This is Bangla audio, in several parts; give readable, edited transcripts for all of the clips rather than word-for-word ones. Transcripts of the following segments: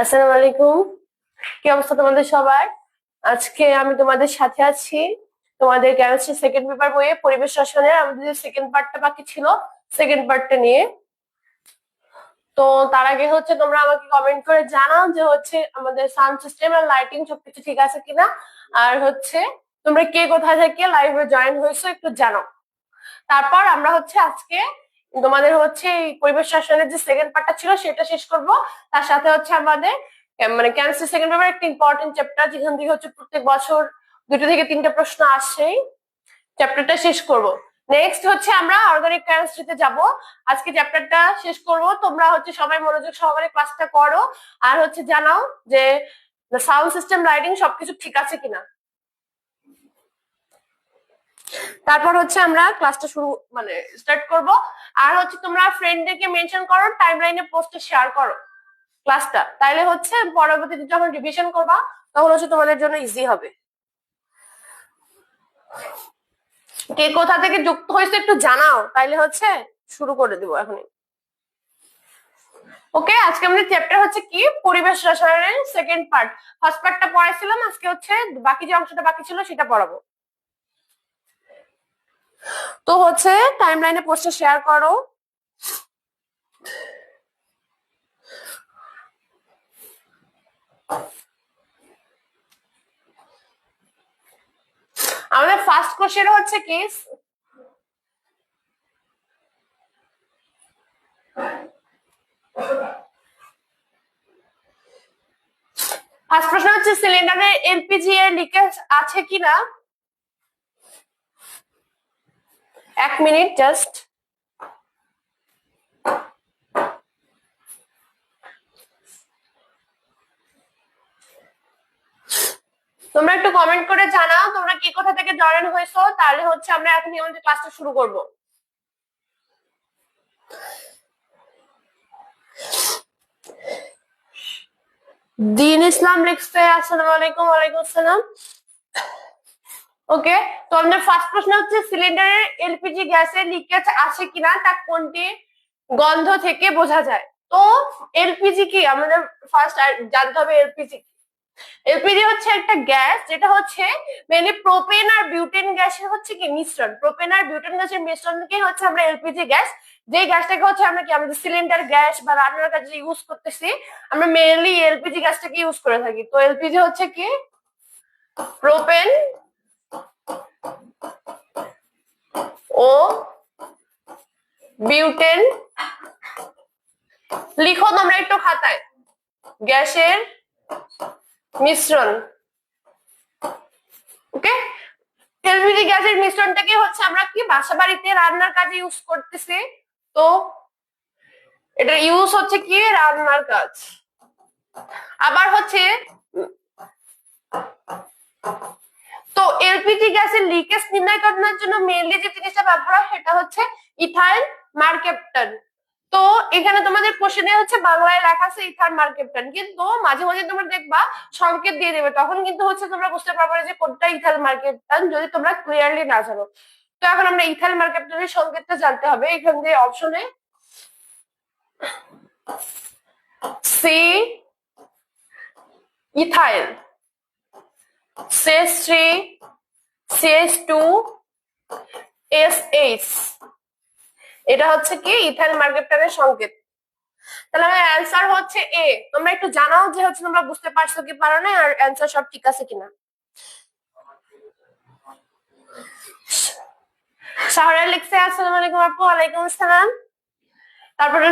আসসালামু আলাইকুম। কি অবস্থা তোমাদের সবার? আজকে আমি তোমাদের সাথে আছি তোমাদের কেমিস্ট্রি সেকেন্ড পেপার বইয়ে পরিবেশ রসায়নের আমাদের যে সেকেন্ড পার্টটা বাকি ছিল, সেকেন্ড পার্টটা নিয়ে। তো তার আগে তোমরা আমাকে কমেন্ট করে জানাও যে আমাদের সাউন্ড সিস্টেম আর লাইটিং সবকিছু ঠিক আছে কিনা। আর তোমরা কে কোথায় থেকে লাইভে জয়েন হয়েছো একটু জানাও। তারপর আমরা আজকে তোমাদের এই পরিবেশ শাসনের যে সেকেন্ড পার্টটা ছিল সেটা শেষ করব। তার সাথে আমাদের মানে কেমিস্ট্রি সেকেন্ড পেপার একটা ইম্পর্টেন্ট চ্যাপ্টার, যেখান থেকে প্রত্যেক বছর 2 থেকে 3টা প্রশ্ন আসছেই, চ্যাপ্টারটা শেষ করব। নেক্সট আমরা অর্গানিক কেমিস্ট্রিতে যাব। আজকে চ্যাপ্টারটা শেষ করব। তোমরা সবাই মনোযোগ সহকারে ক্লাসটা করো। আর জানাও যে সাউন্ড সিস্টেম লাইটিং সবকিছু ঠিক আছে কিনা। তারপর আমরা ক্লাসটা শুরু মানে স্টার্ট করব। আর তোমরা ফ্রেন্ডদেরকে মেনশন করো, টাইমলাইনে পোস্টে শেয়ার করো ক্লাসটা, তাইলে পরবর্তীতে যখন রিভিশন করবা তখন তোমাদের জন্য ইজি হবে। কে কোথা থেকে যুক্ত হয়েছে একটু জানাও, তাইলে শুরু করে দিব এখনই। ওকে, আজকে আমাদের চ্যাপ্টার কি পরিবেশ রসায়নের সেকেন্ড পার্ট। ফার্স্ট পার্টটা পড়াইছিলাম, আজকে বাকি যে অংশটা বাকি ছিল সেটা পড়াবো। তো টাইমলাইনে পোস্টে শেয়ার করো। আমাদের ফার্স্ট কোশ্চেন কি, ফার্স্ট প্রশ্ন সিলিন্ডারে এলপিজি এর লিকেজ আছে কিনা। 1 মিনিট জাস্ট। তোমরা একটু কমেন্ট করে জানাও তোমরা কি কোথা থেকে জয়েন হয়েছো, তাহলে আমরা এখনই আমাদের ক্লাসটা শুরু করব। দিন ইসলাম লিখছে আসসালামু আলাইকুম। ওয়ালাইকুম আসসালাম। ওকে, তো আমাদের ফার্স্ট প্রশ্ন সিলিন্ডারের এলপিজি গ্যাসের লিকেজ আছে কিনা তা কোনটি গন্ধ থেকে বোঝা যায়। তো এলপিজি কি আমাদের ফার্স্ট জানতে হবে। এলপিজি এলপিজি একটা গ্যাস যেটা মেনলি প্রোপেন আর বিউটেন গ্যাসের কি মিশ্রণ। প্রোপেন আর বিউটেন গ্যাসের মিশ্রণকে আমরা এলপিজি গ্যাস, যে গ্যাসটাকে আমরা কি আমাদের সিলিন্ডার গ্যাস বা রান্নার কাজে ইউজ করতেছি, আমরা মেনলি এলপিজি গ্যাসটাকে ইউজ করে থাকি। তো এলপিজি কি প্রোপেন ও বিউটেন, লিখো তোমরা একটু খাতায়, গ্যাসের মিশ্রণ। ওকে, এলপিজি গ্যাসের মিশ্রণটাকে আমরা কি বাসা বাড়িতে রান্নার কাজে ইউজ করতেছি। তো এটা ইউজ কি রান্নার কাজ। আবার তো এলপিজি গ্যাসের লিকেজ নির্ণয় করার জন্য মেইনলি যে জিনিসটা ব্যবহার হয় সেটা ইথাইল মার্কেপটন। তো এখানে তোমাদের কোশ্চেনে বাংলায় লেখা আছে ইথাইল মার্কেপটন, কিন্তু মাঝে মাঝে তোমরা দেখবা সংকেত দিয়ে দেবে, তখন কিন্তু তোমরা বুঝতে পারবে যে কোনটা ইথাইল মার্কেপটন যদি তোমরা ক্লিয়ারলি না জানো। তো এখন আমরা ইথাইল মার্কেপটনের সংকেতটা জানতে হবে। এখান দিয়ে অপশনে C ethyl, CH3, CH2, SH, এটা কি ইথাইল মার্কেপটনের সংকেত। তাহলে আমার অ্যান্সার এ। তোমরা একটু জানাও যে তোমরা বুঝতে পারছো কি পারো না, আর অ্যান্সার সব ঠিক আছে কিনা। শাহরা লিখছে আসসালামু আলাইকুম আপু। ওয়ালাইকুম আসসালাম। তারপরে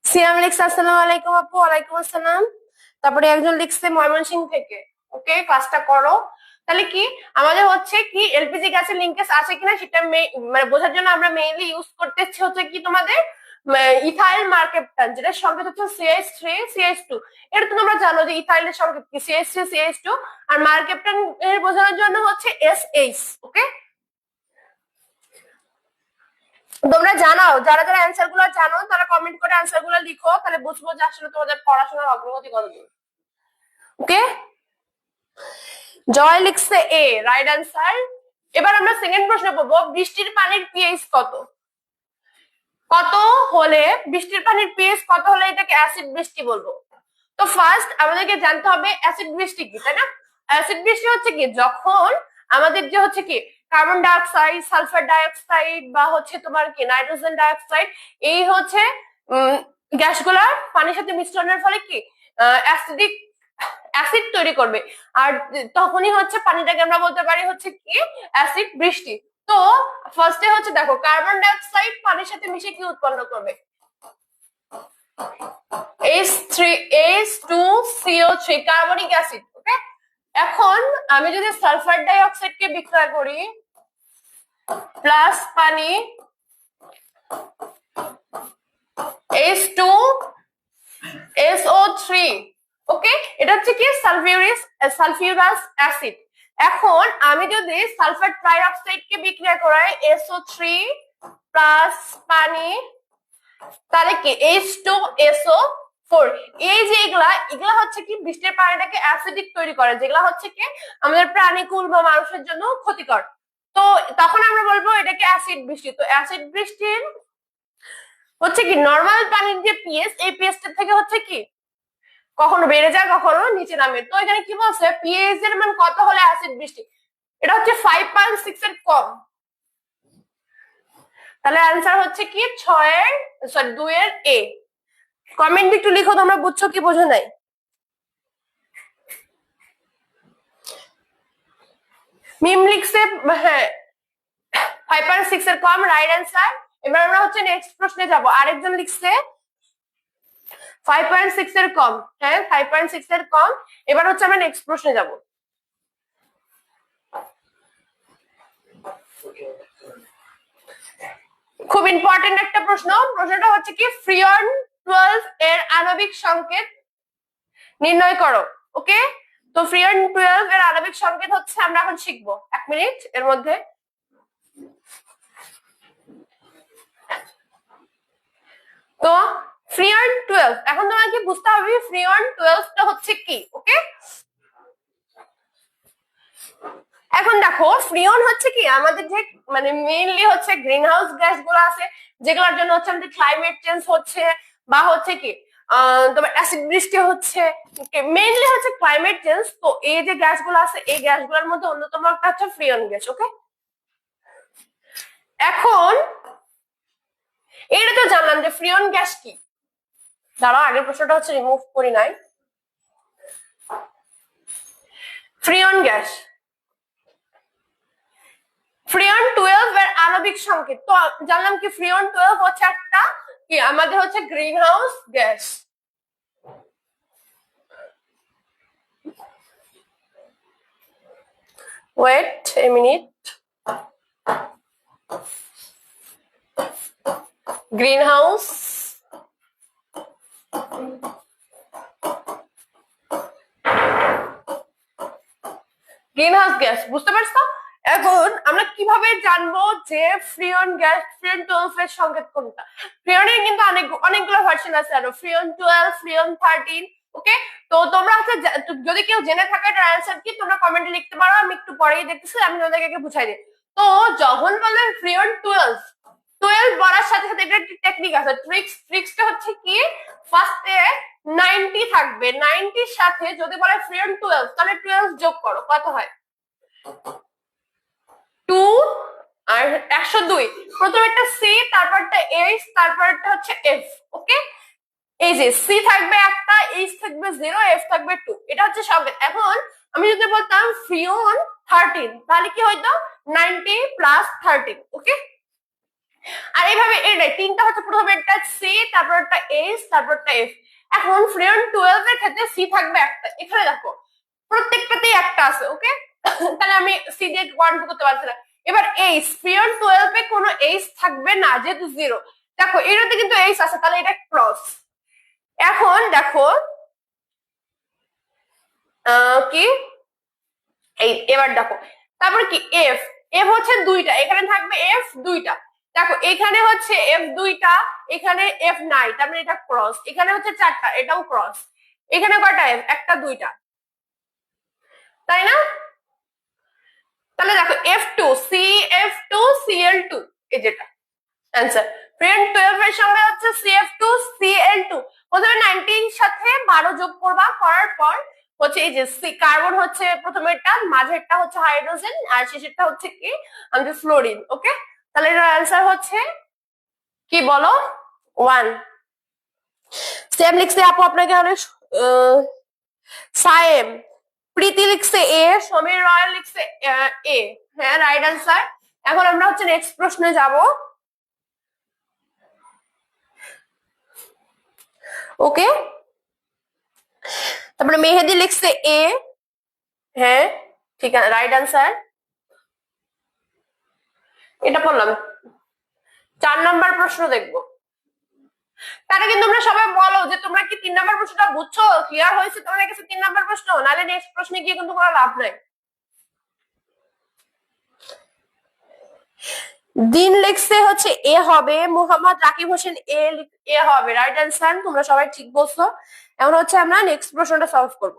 সিয়াম লিখছে আসসালামু আলাইকুম আপু। ওয়ালাইকুম আসসালাম। তারপরে একজন লিখছে ময়মনসিংহ থেকে। ওকে, ক্লাসটা করো। তাহলে কি আমাদের কি এলপিজি গ্যাসের লিঙ্কেজ আছে কিনা সেটা মানে বোঝার জন্য আমরা মেইনলি ইউজ করতেছি কি তোমাদের ইথাইল মার্কেপটন, যেটা সংকেত CH3 CH2। এটা তো তোমরা জানো যে ইথাইলের সংকেত কি CH3 CH2, আর মার্কেপটন এর বোঝানোর জন্য SH। ওকে, তোমরা জানাও, যারা যারা অ্যান্সার গুলো জানো তারা কমেন্ট করে অ্যান্সার গুলো লিখো, তাহলে বুঝবো যে আসলে তোমাদের পড়াশোনার অগ্রগতি কতদূর। ওকে, জয় লিখছে এ, রাইট অ্যান্সার। এবার আমরা সেকেন্ড প্রশ্ন পড়বো, বৃষ্টির পানির পিএইচ কত। কত হলে বৃষ্টির পানির পিএইচ কত হলে এটাকে অ্যাসিড বৃষ্টি বলবো। তো ফার্স্ট আমাদেরকে জানতে হবে অ্যাসিড বৃষ্টি কি, তাই না? অ্যাসিড বৃষ্টি হচ্ছে কি যখন আমাদের যে হচ্ছে কি কার্বন ডাইঅক্সাইড, সালফার ডাইঅক্সাইড বা হচ্ছে তোমার কি নাইট্রোজেন ডাইঅক্সাইড, এই হচ্ছে গ্যাসগুলা পানির সাথে মিশ্রণের ফলে কি অ্যাসিডিক অ্যাসিড তৈরি করবে, আর তখনই হচ্ছে পানিটাকে আমরা বলতে পারি হচ্ছে কি অ্যাসিড বৃষ্টি। তো ফার্স্টে হচ্ছে দেখো কার্বন ডাইঅক্সাইড পানির সাথে মিশে কি উৎপন্ন করবে, H2CO3 কার্বনিক অ্যাসিড। ওকে, এখন আমি যদি সালফার ডাইঅক্সাইড কে বিক্রিয়া করি প্লাস পানি H2SO3, ওকে, এটা হচ্ছে কি সালফিউরাস অ্যাসিড। এখন আমি যদি সালফার ট্রাইঅক্সাইড কে বিক্রিয়া করাই SO3 প্লাস পানি, তাহলে কি H2SO4, এই যে এগুলা হচ্ছে কি বৃষ্টির পানিটাকে অ্যাসিডিক তৈরি করে, যেগুলা হচ্ছে কি আমাদের প্রাণীকুল বা মানুষের জন্য ক্ষতিকর। তো তখন আমরা বলবো এটাকে অ্যাসিড বৃষ্টি। তো অ্যাসিড বৃষ্টির হচ্ছে কি নর্মাল পানির যে পিএইচ, এই পিএইচটা থেকে হচ্ছে কি কখনো বেড়ে যায় কখনো নিচে নামে। তো এখানে কি বলছে পিএইচ এর মান কত হলে অ্যাসিড বৃষ্টি, এটা হচ্ছে 5.6 এর কম। তাহলে অ্যান্সার হচ্ছে কি 2 এর এ। কমেন্ট একটু লিখো তোমরা বুঝছো কি বোঝো নাই। মিম লিখছে হ্যাঁ 5.6 এর কম, রাইট অ্যান্সার। এবার আমরা হচ্ছে নেক্সট প্রশ্নে যাব। আরেকজন লিখছে 5.6 এর কম, হ্যাঁ 5.6 এর কম। এবার হচ্ছে আমরা নেক্সট প্রশ্নে যাব। খুব ইম্পর্টেন্ট একটা প্রশ্ন। প্রশ্নটা হচ্ছে কি ফ্রিয়ন 12 এর আণবিক সংকেত নির্ণয় করো। ওকে, তো ফ্রিয়ন 12 এর আণবিক সংকেত হচ্ছে আমরা এখন শিখবো 1 মিনিট এর মধ্যে। তো ফ্রিয়ন 12 এখন তোমাকে বুঝতে হবে ফ্রিয়ন 12 টা হচ্ছে কি। ওকে, এখন দেখো ফ্রিয়ন হচ্ছে কি আমাদের যে মানে মেইনলি হচ্ছে গ্রিন হাউস গ্যাস গুলো আছে, যেগুলোর জন্য হচ্ছে আমাদের ক্লাইমেট চেঞ্জ হচ্ছে বা হচ্ছে কি তোমার অ্যাসিড বৃষ্টি হচ্ছে, মেইনলি হচ্ছে ক্লাইমেট চেঞ্জ। তো এই যে গ্যাসগুলো আছে এই গ্যাসগুলোর মধ্যে অন্যতম একটা হচ্ছে ফ্রিয়ন গ্যাস। ওকে, এখন এটা তো জানলাম যে ফ্রিয়ন গ্যাস কি। দাঁড়াও, আগের প্রশ্নটা হচ্ছে রিমুভ করি নাই। ফ্রিয়ন গ্যাস, ফ্রিয়ন 12 এর আণবিক সংকেত তো জানলাম কি ফ্রিয়ন 12 হচ্ছে একটা কি আমাদের হচ্ছে green house gas. Wait a minute, green house gas বুঝতে পারছো? এখন আমরা কিভাবে জানবো যে ফ্রিয়ন গ্যাস ফ্রিয়ন 12 এর সংকেত কোনটা? ফ্রিয়নের কিন্তু অনেকগুলো ভার্সন আছে, আর ফ্রিয়ন 12, ফ্রিয়ন 13। ওকে, তো তোমরা হচ্ছে যদি কেউ জেনে থাকে এটার অ্যান্সার কি তোমরা কমেন্টে লিখতে পারো, আমি একটু পরেই দেখতেছি, আমি তোমাদেরকে বুঝাই দিই। তো যখন বললেন ফ্রিয়ন 12 বলার সাথে সাথে একটা টেকনিক আছে, ট্রিক্সটা হচ্ছে কি ফার্স্টে 90 থাকবে, 90 সাথে যদি বলে ফ্রিয়ন 12 তাহলে 12 যোগ করো, কত হয় 2 আর 102। প্রথমে একটা সি, তারপরটা এইচ, তারপরটা হচ্ছে এফ। ওকে, এই যে সি থাকবে একটা, এইচ থাকবে 0, এফ থাকবে 2, এটা হচ্ছে সংকেত। এখন আমি যদি বলতাম ফ্রিয়ন 13 তাহলে কি হইতো 90 প্লাস 13। ওকে, আর এইভাবে এটাই তিনটা হচ্ছে প্রথমে একটা সি, তারপর একটা এইচ, তারপর একটা এফ। এখন ফ্রিয়ন 12 এর ক্ষেত্রে সি থাকবে একটা, এখানে দেখো প্রত্যেকটাতেই একটা আছে। ওকে, তাহলে আমি সি দিয়ে ওয়ান করতে পারছি না। এবার এইচ, ফ্রিয়ন 12 এ কোনো এইচ থাকবে না যেহেতু 0। দেখো এটাতে কিন্তু এইচ আছে, তাহলে এটা ক্রস। এখন দেখো কি এই এবার দেখো তারপর কি এফ, এফ হচ্ছে দুইটা, এখানে থাকবে এফ দুইটা। দেখো এখানে হচ্ছে এফ দুইটা, এখানে এফ নাই, তার মানে এটা ক্রস। এখানে হচ্ছে চারটা, এটাও ক্রস। এখানে কয়টা এফ, একটা দুইটা, তাই না? তাহলে দেখো F2 CF2 Cl2, এই যেটা অ্যান্সার। ফ্রেন্ড 12 এর সঙ্গে হচ্ছে CF2CL2 প্রথমে 19 সাথে 12 যোগ করবা, করার পর হচ্ছে এই যে কার্বন হচ্ছে প্রথমেরটা, মাঝেরটা হচ্ছে হাইড্রোজেন আর শেষেরটা হচ্ছে কি আমাদের ফ্লোরিন। ওকে, তাহলে এর অ্যান্সার হচ্ছে কি বলো 1। সেম লিখছে আপু আপনাকে অনেক সায়েম, প্রীতি লিখছে এ, সমীর রয়্যাল লিখছে এ। হ্যাঁ, রাইট অ্যান্সার। এখন আমরা হচ্ছে নেক্সট প্রশ্নে যাব। ওকে, তারপরে মেহেদি লিখছে এ। হ্যাঁ ঠিক আছে, রাইট অ্যান্সার। এটা পড়লাম। 4 নাম্বার প্রশ্ন দেখবো। তারা কিন্তু তোমরা সবাই বলো যে তোমরা কি 3 নাম্বার প্রশ্নটা বুঝছো, ক্লিয়ার হয়েছে তোমাদের কাছে 3 নাম্বার প্রশ্ন, নাহলে নেক্সট প্রশ্নে গিয়ে কিন্তু কোনো লাভ নাই। দিন লিখছে হচ্ছে এ হবে, মোহাম্মদ রাকিব হোসেন এ হবে, রাইট অ্যান্সার। তোমরা সবাই ঠিক বলছো। এখন হচ্ছে আমরা নেক্সট প্রশ্নটা সলভ করব।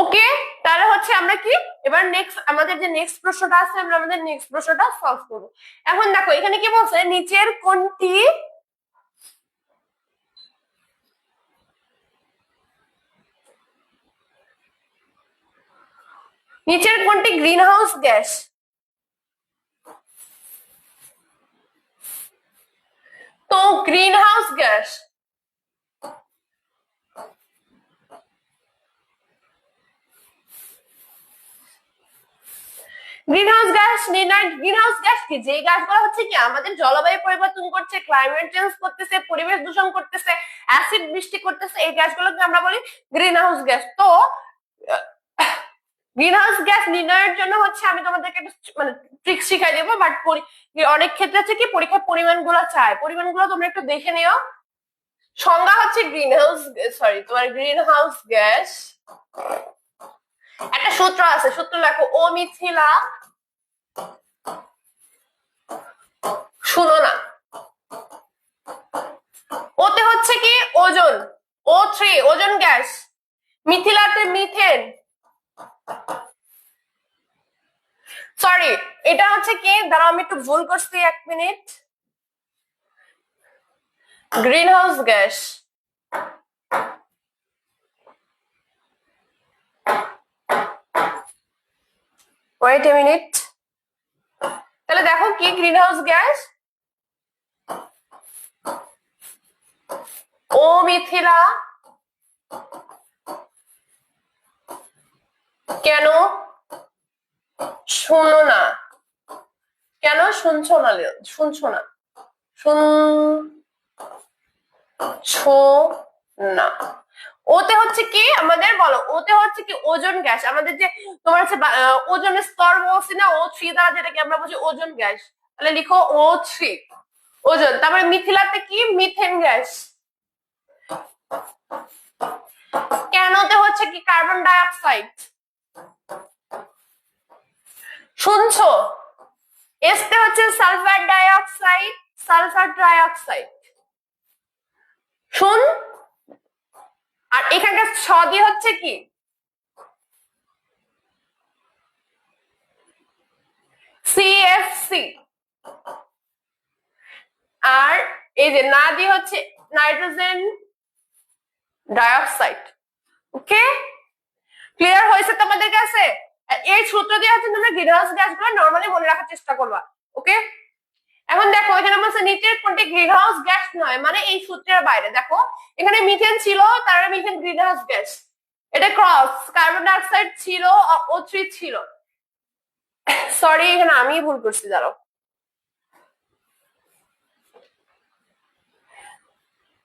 ওকে, তাহলে হচ্ছে আমরা কি এবার নেক্সট আমাদের যে নেক্সট প্রশ্নটা আছে আমরা আমাদের নেক্সট প্রশ্নটা সলভ করব। এখন দেখো এখানে কি বলছে, নিচের কোনটি গ্রিন হাউস গ্যাস? তো green house gas greenhouse gas নির্ণয়। গ্রিনহাউস গ্যাস কি? যে গ্যাসগুলো হচ্ছে কি আমাদের জলবায়ু পরিবর্তন করছে, ক্লাইমেট চেঞ্জ করতেছে, পরিবেশ দূষণ করতেছে, অ্যাসিড বৃষ্টি করতেছে, এই গ্যাসগুলোকে আমরা বলি গ্রিনহাউস গ্যাস। তো গ্রিনহাউস গ্যাস নির্ণয়ের জন্য হচ্ছে আমি তোমাদেরকে মানে ট্রিক শিখাই দেবো, বাট অনেক ক্ষেত্রে হচ্ছে কি পরীক্ষার পরিমাণগুলো চায়, পরিমাণগুলো তোমরা একটু দেখে নিও। সংজ্ঞা হচ্ছে তোমার গ্রিনহাউস গ্যাস একটা সূত্র আছে, সূত্র লেখো। ও মিথিলা, শুনো না, ওতে হচ্ছে কি ওজন, O3 ওজন গ্যাস, মিথিলাতে মিথেন, সরি এটা হচ্ছে কি, দাঁড়াও আমি একটু ভুল করছি, 1 মিনিট। Greenhouse gas wait a minute. তাহলে দেখো কি গ্রিনহাউস গ্যাস, ও মিথিলা, কেন শোনো না, কেন শুনছো না, শুনছো না, শুনছো না। ওতে হচ্ছে কি আমাদের বলো, ওতে হচ্ছে কি ওজন গ্যাস, আমাদের যে তোমার হচ্ছে ওজনের স্তর বলছি না, O3 দ্বারা যেটাকে আমরা বলছি ওজন গ্যাস, তাহলে লিখো O3 ওজন। তারপরে মিথিলাতে কি মিথেন গ্যাস, কেনতে হচ্ছে কি কার্বন ডাই অক্সাইড, শুনছো? এসতে হচ্ছে সালফার ডাই অক্সাইড, শুন। আর এখানকার ছ দিয়ে হচ্ছে কি CFC, আর এই যে না দিয়ে হচ্ছে নাইট্রোজেন ডাইঅক্সাইড। ওকে, ক্লিয়ার হয়েছে তোমাদের কাছে? এই সূত্র দিয়ে হচ্ছে তোমরা গ্রিনহাউস গ্যাসগুলো নরমালি মনে রাখার চেষ্টা করবা। ওকে, এখন দেখো এখানে বলছে নিচের কোনটি গ্রিনহাউস গ্যাস নয়, মানে এই সূত্রের বাইরে। দেখো এখানে মিথেন ছিল, তার মিথেন গ্রিনহাউস গ্যাস, এটা ক্রস, কার্বন ডাই অক্সাইড ছিল, O3 ছিল, সরি এখানে আমি ভুল করছি, দাঁড়াও।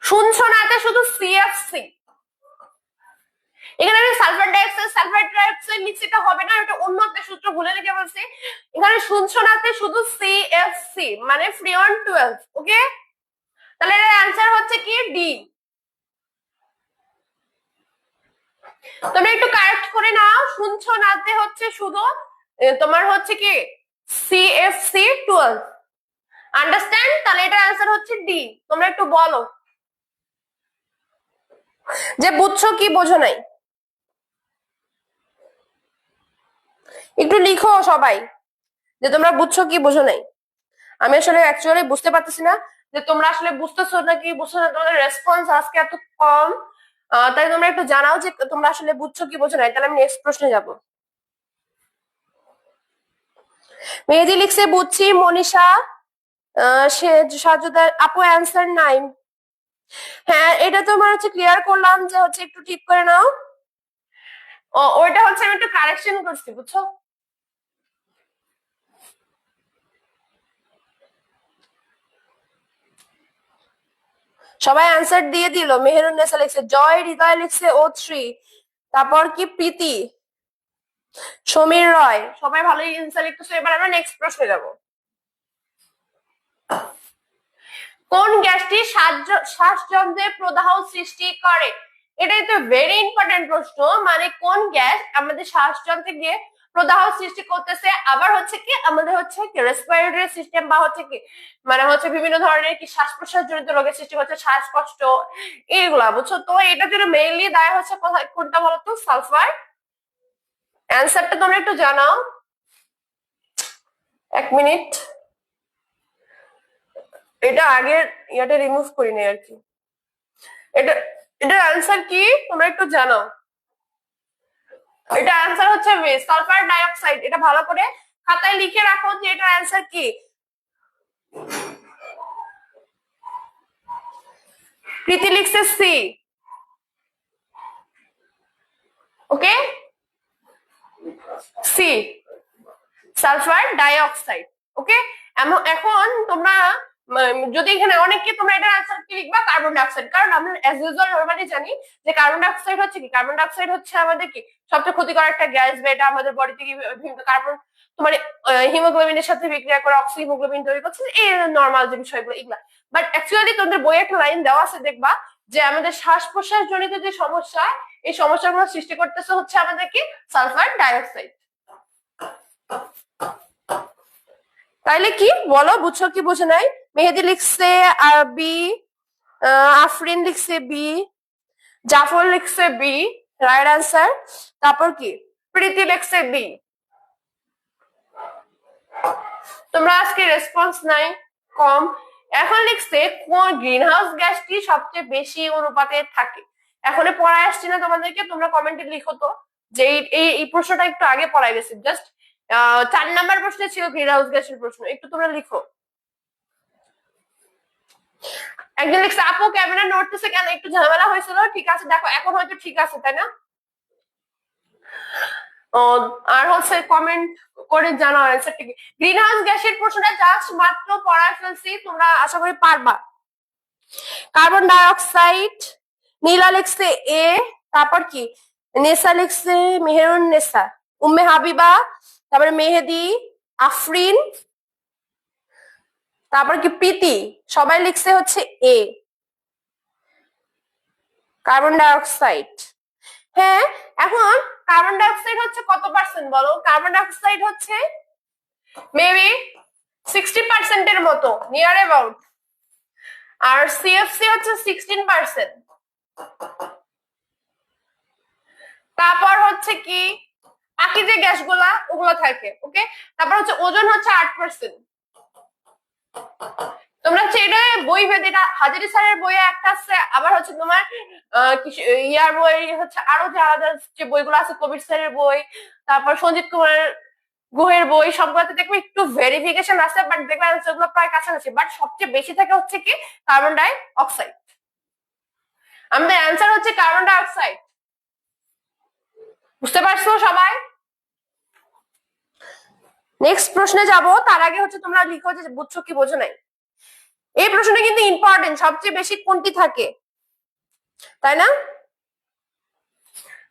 শুনছো না, এটা শুধু CFC, এখানে সালফার ডাইঅক্সাইড লিখছি, এটা হবে না, এটা অন্য একটা সূত্র ভুলে লিখে বলছি। এখানে শুনছো নাতে শুধু CFC মানে ফ্রিয়ন 12। ওকে, তাহলে এর অ্যান্সার হচ্ছে কি ডি। তোমরা একটু কারেক্ট করে নাও, শুনছো নাতে হচ্ছে শুধু তোমার হচ্ছে কি CFC12, আন্ডারস্ট্যান্ড? তাহলে এটার অ্যান্সার হচ্ছে ডি। তোমরা একটু বলো যে বুঝছো কি বোঝো নাই, একটু লিখো সবাই। যে তোমরা বুঝছো কি বুঝো নাই। আমি আসলে অ্যাকচুয়ালি বুঝতে পারতেছি না যে তোমরা আসলে বুঝতেছো নাকি বুঝছো না। তোমাদের রেসপন্স আজকে এত কম, তাই তোমরা একটু জানাও যে তোমরা আসলে বুঝছো কি বুঝো নাই। তাহলে আমি নেক্সট প্রশ্নে যাব। মেহেদি লিখছে বুঝছি। মনীষা সে সাজুদার আপু অ্যান্সার নাই। হ্যাঁ, এটা তোমার হচ্ছে ক্লিয়ার করলাম যে হচ্ছে একটু ঠিক করে নাও। ওইটা হচ্ছে আমি একটু কারেকশন করছি, বুঝছো। সবাই অ্যান্সার দিয়ে দিল। মেহেরুন্নেসা লিখছে, জয় হৃদয় লিখছে O3, তারপর কি প্রীতি, সমীর রয়, সবাই ভালোই অ্যান্সার লিখতেছে। এবার আমরা নেক্সট প্রশ্নে যাব। কোন গ্যাসটি শ্বাসযন্ত্রে প্রদাহ সৃষ্টি করে? এটাই তো ভেরি ইম্পর্টেন্ট প্রশ্ন। মানে কোন গ্যাস আমাদের শ্বাসযন্ত্রে গিয়ে প্রদাহ সৃষ্টি করতেছে, আবার হচ্ছে কি আমাদের হচ্ছে কি রেসপিরেটরি সিস্টেম বা হচ্ছে কি মানে হচ্ছে বিভিন্ন ধরনের কি শ্বাস প্রশ্বাস জনিত রোগের সৃষ্টি করছে, শ্বাসকষ্ট, এইগুলা, বুঝছো। তো এটার জন্য মেইনলি দায় হচ্ছে কোনটা বলতো? সালফার। অ্যান্সারটা তোমরা একটু জানাও। 1 মিনিট, এটা আগের ইয়াটা রিমুভ করিনি আর কি। এটা এটার অ্যান্সার কি তোমরা একটু জানাও। এটা অ্যান্সার হচ্ছে সালফার ডাইঅক্সাইড। এটা ভালো করে খাতায় লিখে রাখো যে এটার অ্যান্সার কি। প্রীতি লিখছে সি। ওকে, সি, সালফার ডাইঅক্সাইড। ওকে, এখন তোমরা যদি এখানে অনেককে তোমরা এটা অ্যান্সার কি লিখবা? Carbon dioxide. কারণ আমরা অ্যাজ ইউজুয়াল নরমালি জানি যে কার্বন ডাইঅক্সাইড হচ্ছে কি, কার্বন ডাইঅক্সাইড হচ্ছে আমাদের কি সবচেয়ে ক্ষতিকর একটা গ্যাস। বা এটা আমাদের বডি থেকে কার্বন তোমার হিমোগ্লোবিনের সাথে বিক্রিয়া করে অক্সি হিমোগ্লোবিন তৈরি করছে, এই নর্মাল যে বিষয়গুলো এগুলা। বাট অ্যাকচুয়ালি তোমাদের বইয়ে একটা লাইন দেওয়া আছে, দেখবা যে আমাদের শ্বাস প্রশ্বাস জনিত যে সমস্যা, এই সমস্যাগুলো সৃষ্টি করতেছে হচ্ছে আমাদের কি সালফার ডাইঅক্সাইড। তাইলে কি বলো, বুঝছো কি বুঝো নাই? মেহেদি লিখছে বি, আফরিন লিখছে বি, জাফর লিখছে বি, রাইট আনসার। তারপর কি প্রীতি লিখছে বি। তোমরা আজকে রেসপন্স নাই, কম। এখন লিখছে কোন গ্রিন হাউস গ্যাসটি সবচেয়ে বেশি অনুপাতে থাকে। এখন পড়ায় আসছি না তোমাদেরকে, তোমরা কমেন্টে লিখো তো যে এই প্রশ্নটা একটু আগে পড়াই গেছে। জাস্ট 4 নাম্বার প্রশ্নে ছিল গ্রিন হাউস গ্যাসের প্রশ্ন, একটু তোমরা লিখো। একজন লিখছে আপু ক্যামেরা নড়তেছে কেন? একটু ঝামেলা হয়েছিল। ঠিক আছে, দেখো এখন হয়তো ঠিক আছে, তাই না? আর হচ্ছে কমেন্ট করে জানাও অ্যান্সারটা কি। গ্রিন হাউস গ্যাসের প্রশ্নটা জাস্ট মাত্র পড়ায় ফেলছি, তোমরা আশা করি পারবা। কার্বন ডাইঅক্সাইড, নীলা লিখছে এ, তারপর কি নেসা লিখছে মেহেরুন নেসা, উম্মে হাবিবা, তারপরে মেহেদি, আফরিন, তারপর কি প্রীতি, সবাই লিখছে হচ্ছে এ, কার্বন ডাইঅক্সাইড। হ্যাঁ, এখন কার্বন ডাইঅক্সাইড হচ্ছে কত পার্সেন্ট বলো? কার্বন ডাইঅক্সাইড হচ্ছে মেবি 60% এর মতো, নিয়ার অ্যাবাউট। আর সিএফসি হচ্ছে 16%। তারপর হচ্ছে কি বাকি যে গ্যাসগুলা ওগুলো থাকে। ওকে, তারপর হচ্ছে ওজন হচ্ছে 8%। তোমরা হচ্ছে এটা বই ভেদে, এটা হাজারি স্যারের বইয়ে একটা আছে, আবার হচ্ছে তোমার ইয়ার বই হচ্ছে আরো যে আলাদা যে বইগুলো আছে, কবির স্যারের বই, তারপর সঞ্জিত কুমার গুহের বই, সবগুলোতে দেখবে একটু ভেরিফিকেশন আছে, বাট দেখবে আনসারগুলো প্রায় কাছাকাছি। বাট সবচেয়ে বেশি থাকে হচ্ছে কি কার্বন ডাই অক্সাইড। আমাদের অ্যান্সার হচ্ছে কার্বন ডাই অক্সাইড। বুঝতে পারছো সবাই? নেক্সট প্রশ্নে যাব, তার আগে হচ্ছে তোমরা লিখো যে বুঝছো কি বোঝো নাই। এই প্রশ্নটা কিন্তু ইম্পর্টেন্ট, সবচেয়ে বেশি কোনটি থাকে, তাই না?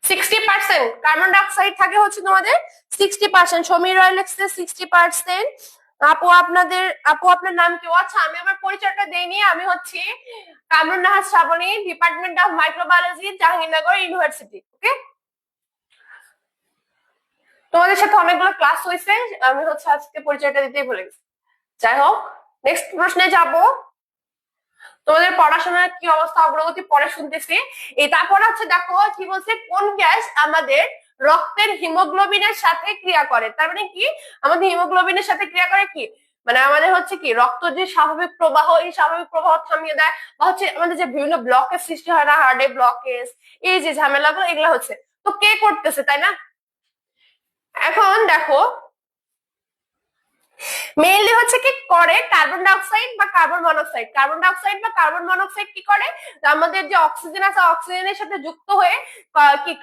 60% কার্বন ডাইঅক্সাইড থাকে হচ্ছে তোমাদের 60%। সমীর রয় লিখছে 60%। আপু আপনার নাম কি? আচ্ছা, আমি আমার পরিচয়টা দেইনি। আমি হচ্ছে Kamrun Nahar Srabani, department of microbiology, Jahangirnagar university. Okay, তোমাদের সাথে অনেকগুলো ক্লাস হয়েছে, আমি হচ্ছে আজকে পরিচয়টা দিতেই ভুলে গেছি। যাই হোক, নেক্সট প্রশ্নে যাব। তোমাদের পড়াশোনার কি অবস্থা, অগ্রগতি পরে শুনতেছি। এই তারপর হচ্ছে দেখো কি বলছে, কোন গ্যাস আমাদের রক্তের হিমোগ্লোবিনের সাথে ক্রিয়া করে। তার মানে কি, আমাদের হিমোগ্লোবিনের সাথে ক্রিয়া করে কি, মানে আমাদের হচ্ছে কি রক্ত যে স্বাভাবিক প্রবাহ, এই স্বাভাবিক প্রবাহ থামিয়ে দেয়, বা হচ্ছে আমাদের যে বিভিন্ন ব্লকের সৃষ্টি হয় না, হার্টে ব্লকেজ, এই যে ঝামেলাগুলো, এগুলো হচ্ছে তো কে করতেছে, তাই না? এখন দেখো মেইনলি হচ্ছে কি করে কার্বন ডাইঅক্সাইড বা কার্বন মনোক্সাইড। কার্বন ডাইঅক্সাইড বা কার্বন মনোক্সাইড কি করে, আমাদের যে অক্সিজেন আছে অক্সিজেনের সাথে যুক্ত হয়ে কি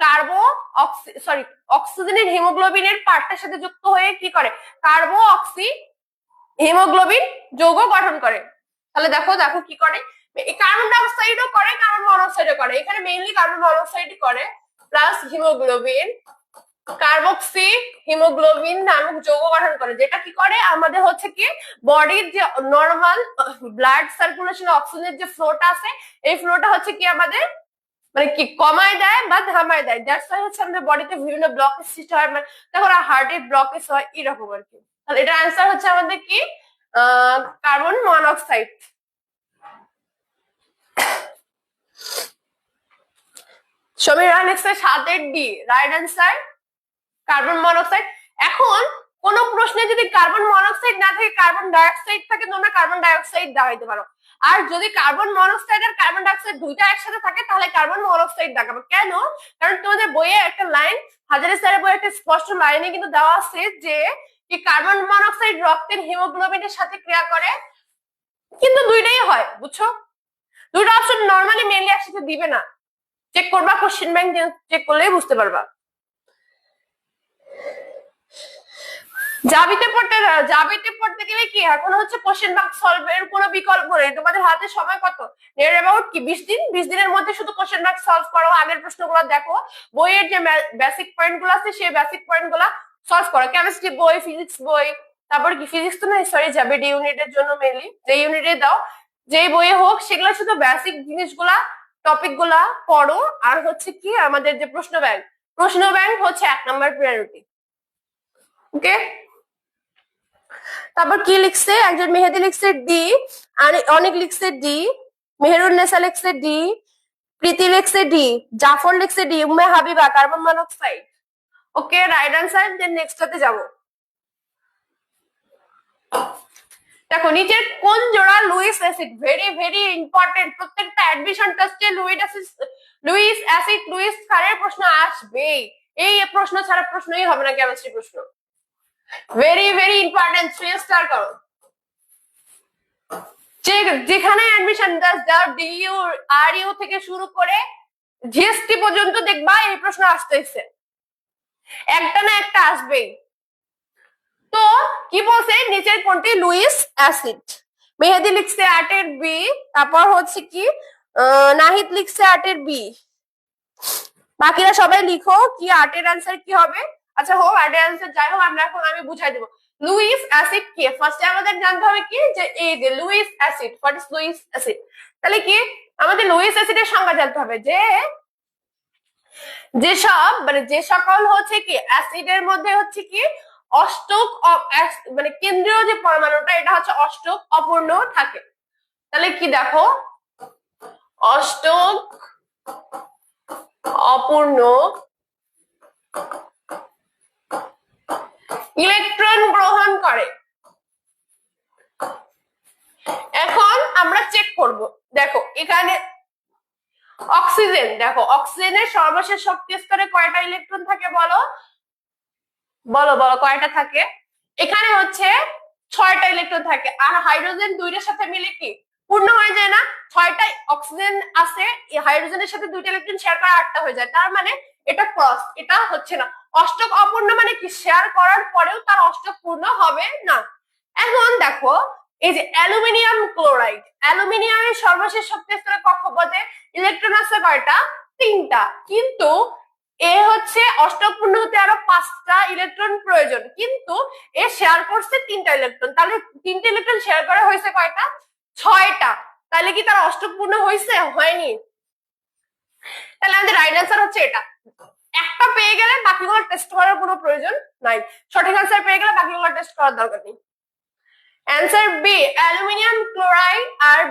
সরি অক্সিজেনের হিমোগ্লোবিনের পার্টটার সাথে যুক্ত হয়ে কি করে কার্বো অক্সি হিমোগ্লোবিন যৌগ গঠন করে। তাহলে দেখো দেখো কি করে, কার্বন ডাইঅক্সাইডও করে কার্বন মনোক্সাইডও করে, এখানে মেইনলি কার্বন মনোক্সাইড করে, প্লাস হিমোগ্লোবিন কার্বক্সি হিমোগ্লোবিন নামক যৌগ গঠন করে, যেটা কি করে আমাদের হচ্ছে কি বডির যে নর্মাল ব্লাড সার্কুলেশন অক্সিজেনের যে ফ্লোটা আছে, এই ফ্লোটা হচ্ছে কি আমাদের মানে কি কমায় দেয় বা থামায় দেয়। দ্যাটস ওয়াই হচ্ছে আমাদের বডিতে বিভিন্ন ব্লকেজ সৃষ্টি হয়, মানে দেখো হার্টের ব্লকেজ হয় এরকম আর কি। তাহলে এটা অ্যান্সার হচ্ছে আমাদের কি কার্বন মনোক্সাইড। সমীর লিখছে 7 D right answer carbon monoxide. এখন কোন প্রশ্নে যদি কার্বন মনোক্সাইড না থাকে কার্বন ডাইঅক্সাইড থাকে, তোমরা কার্বন ডাইঅক্সাইড দেখাইতে পারো। আর যদি কার্বন মনোক্সাইড আর কার্বন ডাইঅক্সাইড দুইটা একসাথে থাকে তাহলে কার্বন মনোক্সাইড দেখাবো। কেন? কারণ তোমাদের বইয়ে একটা লাইন, হাজারি স্যারের বইয়ে একটা স্পষ্ট লাইনে কিন্তু দেওয়া আছে যে কার্বন মনোক্সাইড রক্তের হিমোগ্লোবিনের সাথে ক্রিয়া করে, কিন্তু দুইটাই হয়, বুঝছো? দুইটা অপশন নরমালি মেইনলি একসাথে দিবে না, চেক করবা কোশ্চেন ব্যাংক চেক করলেই বুঝতে পারবা। জাবিতে পড়তে গেলে কি এখন হচ্ছে কোশ্চেন ব্যাংক সলভের কোনো বিকল্প নেই। তোমাদের হাতে সময় কত, নিয়ার অ্যাবাউট কি 20 দিন। 20 দিনের মধ্যে শুধু কোশ্চেন ব্যাংক সলভ করো, আগের প্রশ্নগুলো দেখো, বইয়ের যে বেসিক পয়েন্ট গুলো আছে সেই বেসিক পয়েন্ট গুলা সলভ করো। কেমিস্ট্রি বই, ফিজিক্স বই, তারপর কি ফিজিক্স তো নয় সরি যাবে ডি ইউনিটের জন্য মেইনলি, যে ইউনিটে দাও যেই বইয়ে হোক সেগুলো শুধু বেসিক জিনিসগুলা টপিক গুলা পড়ো। আর হচ্ছে কি আমাদের যে প্রশ্ন ব্যাংক হচ্ছে 1 নম্বর প্রায়োরিটি। ওকে, তারপর কি লিখছে, একজন মেহেদি লিখছে ডি, আর অনেক লিখছে ডি, মেহেরুন্নেসা লিখছে ডি, প্রীতি লিখছে ডি, জাফর লিখছে D, Umme Habiba carbon monoxide. Okay, right answer. Then নেক্সটটাতে যাব। দেখো নিচের কোন জোড়া Lewis acid, very very important, প্রত্যেকটা অ্যাডমিশন টেস্টে লুইস কারের প্রশ্ন আসবে, এই প্রশ্ন ছাড়া প্রশ্নই হবে না কেমিস্ট্রি প্রশ্ন, ভেরি ভেরি ইম্পর্টেন্ট, 3 স্টার করো। যেখানে অ্যাডমিশন ডিইউ আর ইউ থেকে শুরু করে জিএসটি পর্যন্ত দেখবা এই প্রশ্ন আসতেছে, একটা না একটা আসবেই। তো কি বলছে নিচের কোনটি লুইস অ্যাসিড, মেহেদি লিখছে 8 বি, তারপর হচ্ছে কি নাহিদ লিখছে 8 বি, বাকিরা সবাই লিখো কি 8 আনসার কি হবে। আচ্ছা হোক 8 আনসার যাই হোক, আমি বুঝাই দেবো লুইস অ্যাসিড কি। ফার্স্টে আমাদের জানতে হবে কি যে এই যে Luis acid, what is Luis acid. তাহলে কি আমাদের লুইস অ্যাসিডের সংজ্ঞা জানতে হবে, যে সকল হচ্ছে কি অ্যাসিডের মধ্যে হচ্ছে কি অষ্টক মানে কেন্দ্রীয় যে পরমাণুটা এটা হচ্ছে অষ্টক অপূর্ণ থাকে। তাহলে কি দেখো অষ্টক অপূর্ণ ইলেকট্রন গ্রহণ করে। এখন আমরা চেক করব, দেখো এখানে অক্সিজেন, দেখো অক্সিজেনের সর্বশেষ শক্তি স্তরে কয়টা ইলেকট্রন থাকে বলো বলো বলো কয়টা থাকে? এখানে হচ্ছে 6টা ইলেকট্রন থাকে, আর হাইড্রোজেন 2টার সাথে মিলে কি পূর্ণ হয়ে যায় না? 6টা অক্সিজেন আছে, হাইড্রোজেনের সাথে 2টা ইলেকট্রন শেয়ার করা 8টা হয়ে যায়, তার মানে এটা ক্রস, এটা হচ্ছে না। অষ্টক অপূর্ণ মানে কি শেয়ার করার পরেও তার অষ্টক পূর্ণ হবে না। এখন দেখো এই যে অ্যালুমিনিয়াম ক্লোরাইড, অ্যালুমিনিয়ামের সর্বশেষ শক্তি স্তরে কক্ষপথে ইলেকট্রন আছে কয়টা? 3টা, কিন্তু এ হচ্ছে অষ্টক পূর্ণ হতে আরো 5টা ইলেকট্রন প্রয়োজন, কিন্তু এ শেয়ার করছে 3টা ইলেকট্রন, তাহলে 3টা ইলেকট্রন শেয়ার করা হয়েছে কয়টা? 6টা, তাহলে কি তার অষ্টক পূর্ণ হয়েছে? হয়নি। তাহলে আমাদের রাইট আনসার হচ্ছে এটা। একটা পেয়ে গেলে বাকিগুলো টেস্ট করার কোনো প্রয়োজন নাই, সঠিক আনসার পেয়ে গেলে বাকিগুলো টেস্ট করার দরকার নেই। অ্যান্সার বি অ্যালুমিনিয়াম ক্লোরাইড আর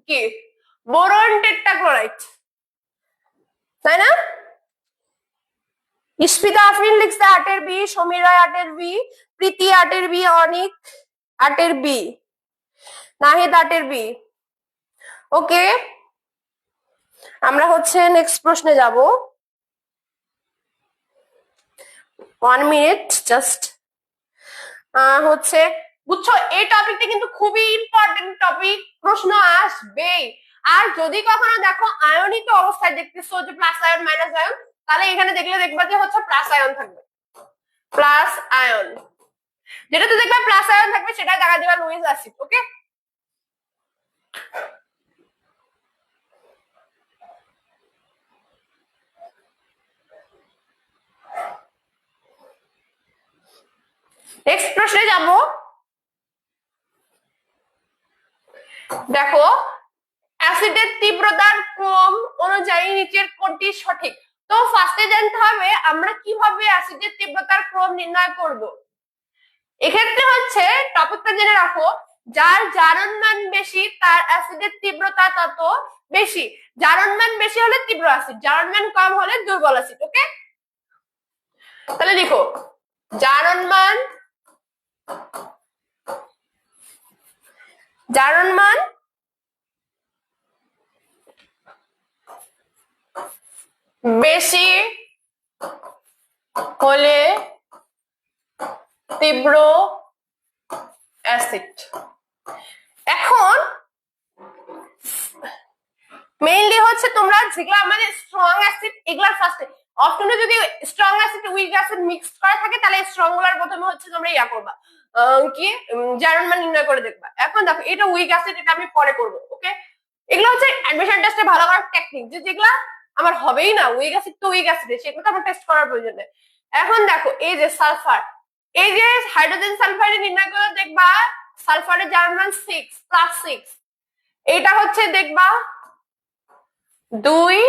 কি বোরন টেট্রাক্লোরাইড, তাই না? ইস্পিতা আফরিন লিখছে 8 এর বি, সমীর রায় 8 এর বি, প্রীতি 8 এর বি, অনিক 8 এর বি, নাহিদ 8 এর বি। ওকে, আমরা হচ্ছে নেক্সট প্রশ্নে যাব। 1 মিনিট জাস্ট। হচ্ছে বুঝছো, এই টপিকটা কিন্তু খুবই ইম্পর্টেন্ট টপিক, প্রশ্ন আসবে। আর যদি কখনো দেখো আয়নিত অবস্থায় দেখতেছো যে প্লাস আয়ন মাইনাস আয়ন, তাহলে এখানে দেখলে দেখবা যে হচ্ছে প্লাস আয়ন থাকবে, প্লাস আয়ন। যেটাতে দেখবা প্লাস আয়ন থাকবে সেটা দেখা দিবা লুইস অ্যাসিড। ওকে, নেক্সট প্রশ্নে যাব। দেখো, অ্যাসিডের তীব্রতার ক্রম অনুযায়ী নিচের কোনটি সঠিক? তো ফার্স্টে জানতে হবে আমরা কিভাবে অ্যাসিডের তীব্রতার ক্রম নির্ণয় করব। এক্ষেত্রে হচ্ছে টপিকটা জেনে রাখো, যার জারণ মান বেশি তার অ্যাসিডের তীব্রতা তত বেশি। জারণ মান বেশি হলে তীব্র অ্যাসিড, জারণ মান কম হলে দুর্বল অ্যাসিড। ওকে, তাহলে লিখো জারণ মান বেশি হলে তীব্র অ্যাসিড। এখন মেইনলি হচ্ছে তোমরা যেগুলো আমাদের স্ট্রং অ্যাসিড, এগুলার ফার্স্টে অপশনে যদি strong acid weak acid mix করা থাকে তাহলে স্ট্রং গুলার প্রথমে হচ্ছে তোমরা ইয়া করবা, কি জারণ মান নির্ণয় করে দেখবা। এখন দেখো এটা উইক অ্যাসিড, এটা আমি পরে করব। ওকে, এগুলো হচ্ছে অ্যাডমিশন টেস্টে ভালো করার টেকনিক, যে যেগুলা আমার হবেই না, উইক অ্যাসিড তো উইক অ্যাসিড, সেগুলো তো আমার টেস্ট করার প্রয়োজন নেই। এখন দেখো এই যে সালফার, এই যে হাইড্রোজেন সালফাইড নির্ণয় করে দেখবা সালফারের জারণ মান 6 +6, এটা হচ্ছে দেখবা 2 -